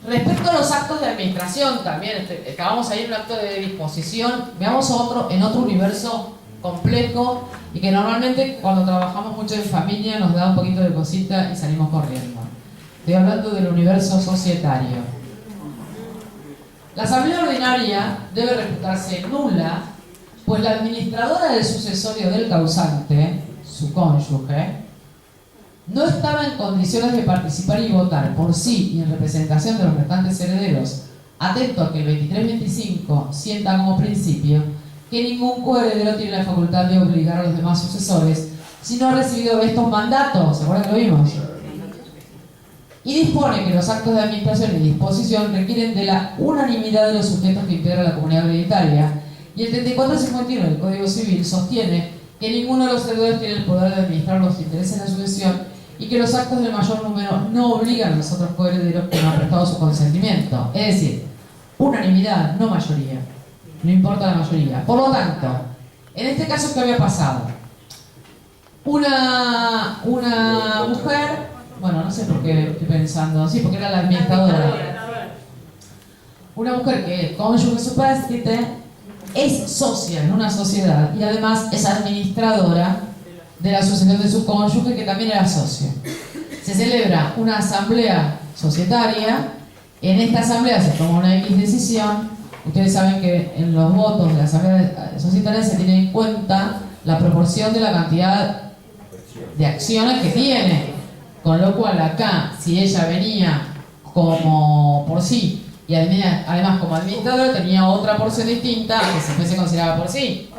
Respecto a los actos de administración, también acabamos ahí en un acto de disposición. Veamos en otro universo complejo y que normalmente cuando trabajamos mucho en familia nos da un poquito de cosita y salimos corriendo. Estoy hablando del universo societario. La asamblea ordinaria debe reputarse nula, pues la administradora del sucesorio del causante, su cónyuge, no estaba en condiciones de participar y votar por sí y en representación de los restantes herederos, atento a que el 2325 sienta como principio que ningún coheredero tiene la facultad de obligar a los demás sucesores si no ha recibido estos mandatos. ¿Se acuerdan que lo vimos? Y dispone que los actos de administración y disposición requieren de la unanimidad de los sujetos que integran la comunidad hereditaria, y el 3451 del Código Civil sostiene que ninguno de los herederos tiene el poder de administrar los intereses de la sucesión y que los actos del mayor número no obligan a los otros coherederos que no han prestado su consentimiento. Es decir, unanimidad, no mayoría. No importa la mayoría. Por lo tanto, en este caso, ¿qué había pasado? Una mujer, bueno, no sé por qué estoy pensando, sí, porque era la administradora. Una mujer que es cónyuge supérstite, es socia en una sociedad y además es administradora de la sucesión de su cónyuge, que también era socio. Se celebra una asamblea societaria. En esta asamblea se toma una X decisión. Ustedes saben que en los votos de la asamblea societaria se tiene en cuenta la proporción de la cantidad de acciones que tiene. Con lo cual acá, si ella venía como por sí y además como administradora, tenía otra porción distinta que si fuese considerada por sí.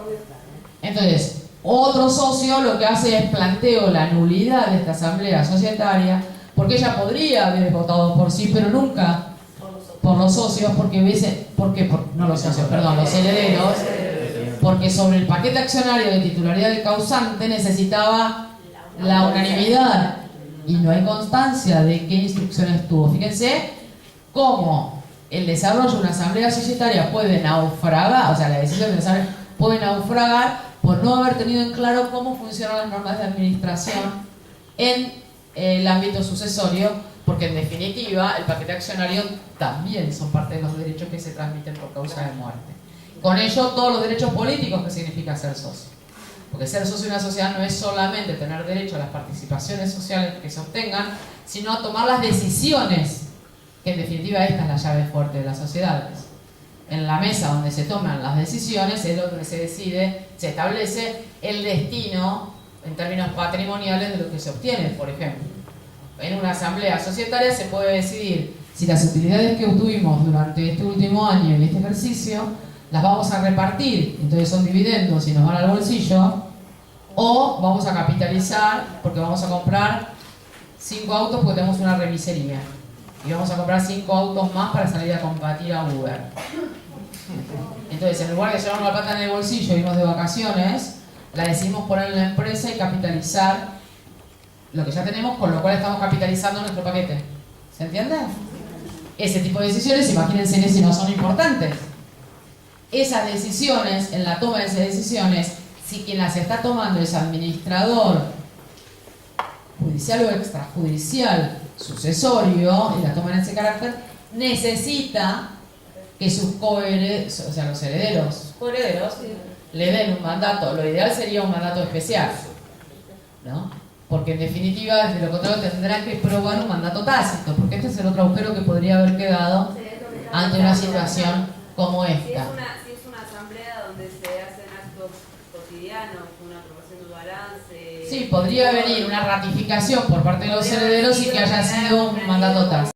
Entonces, otro socio lo que hace es planteo la nulidad de esta asamblea societaria, porque ella podría haber votado por sí, pero nunca por los socios, los herederos, porque sobre el paquete accionario de titularidad del causante necesitaba la unanimidad y no hay constancia de qué instrucciones tuvo. Fíjense cómo el desarrollo de una asamblea societaria puede naufragar, o sea, la decisión de la asamblea puede naufragar por no haber tenido en claro cómo funcionan las normas de administración en el ámbito sucesorio, porque en definitiva el paquete accionario también son parte de los derechos que se transmiten por causa de muerte. Con ello todos los derechos políticos que significa ser socio. Porque ser socio de una sociedad no es solamente tener derecho a las participaciones sociales que se obtengan, sino a tomar las decisiones, que en definitiva esta es la llave fuerte de las sociedades. En la mesa donde se toman las decisiones es donde se decide, se establece el destino en términos patrimoniales de lo que se obtiene, por ejemplo. En una asamblea societaria se puede decidir si las utilidades que obtuvimos durante este último año y este ejercicio las vamos a repartir, entonces son dividendos y nos van al bolsillo, o vamos a capitalizar porque vamos a comprar 5 autos porque tenemos una remisería y vamos a comprar 5 autos más para salir a combatir a Uber. Entonces, en lugar de llevarnos la plata en el bolsillo e irnos de vacaciones, la decidimos poner en la empresa y capitalizar lo que ya tenemos, con lo cual estamos capitalizando nuestro paquete. ¿Se entiende? Ese tipo de decisiones, imagínense si no son importantes. Esas decisiones, en la toma de esas decisiones, si quien las está tomando es administrador judicial o extrajudicial, sucesorio, y la toma en ese carácter, necesita que sus coherederos, o sea, los herederos, le den un mandato. Lo ideal sería un mandato especial, ¿no? Porque en definitiva, desde lo contrario, tendrán que probar un mandato tácito, porque este es el otro agujero que podría haber quedado ante una situación como esta. Si es una asamblea donde se hacen actos cotidianos, una aprobación de balance... Sí, podría venir una ratificación por parte de los herederos y que haya sido un mandato tácito.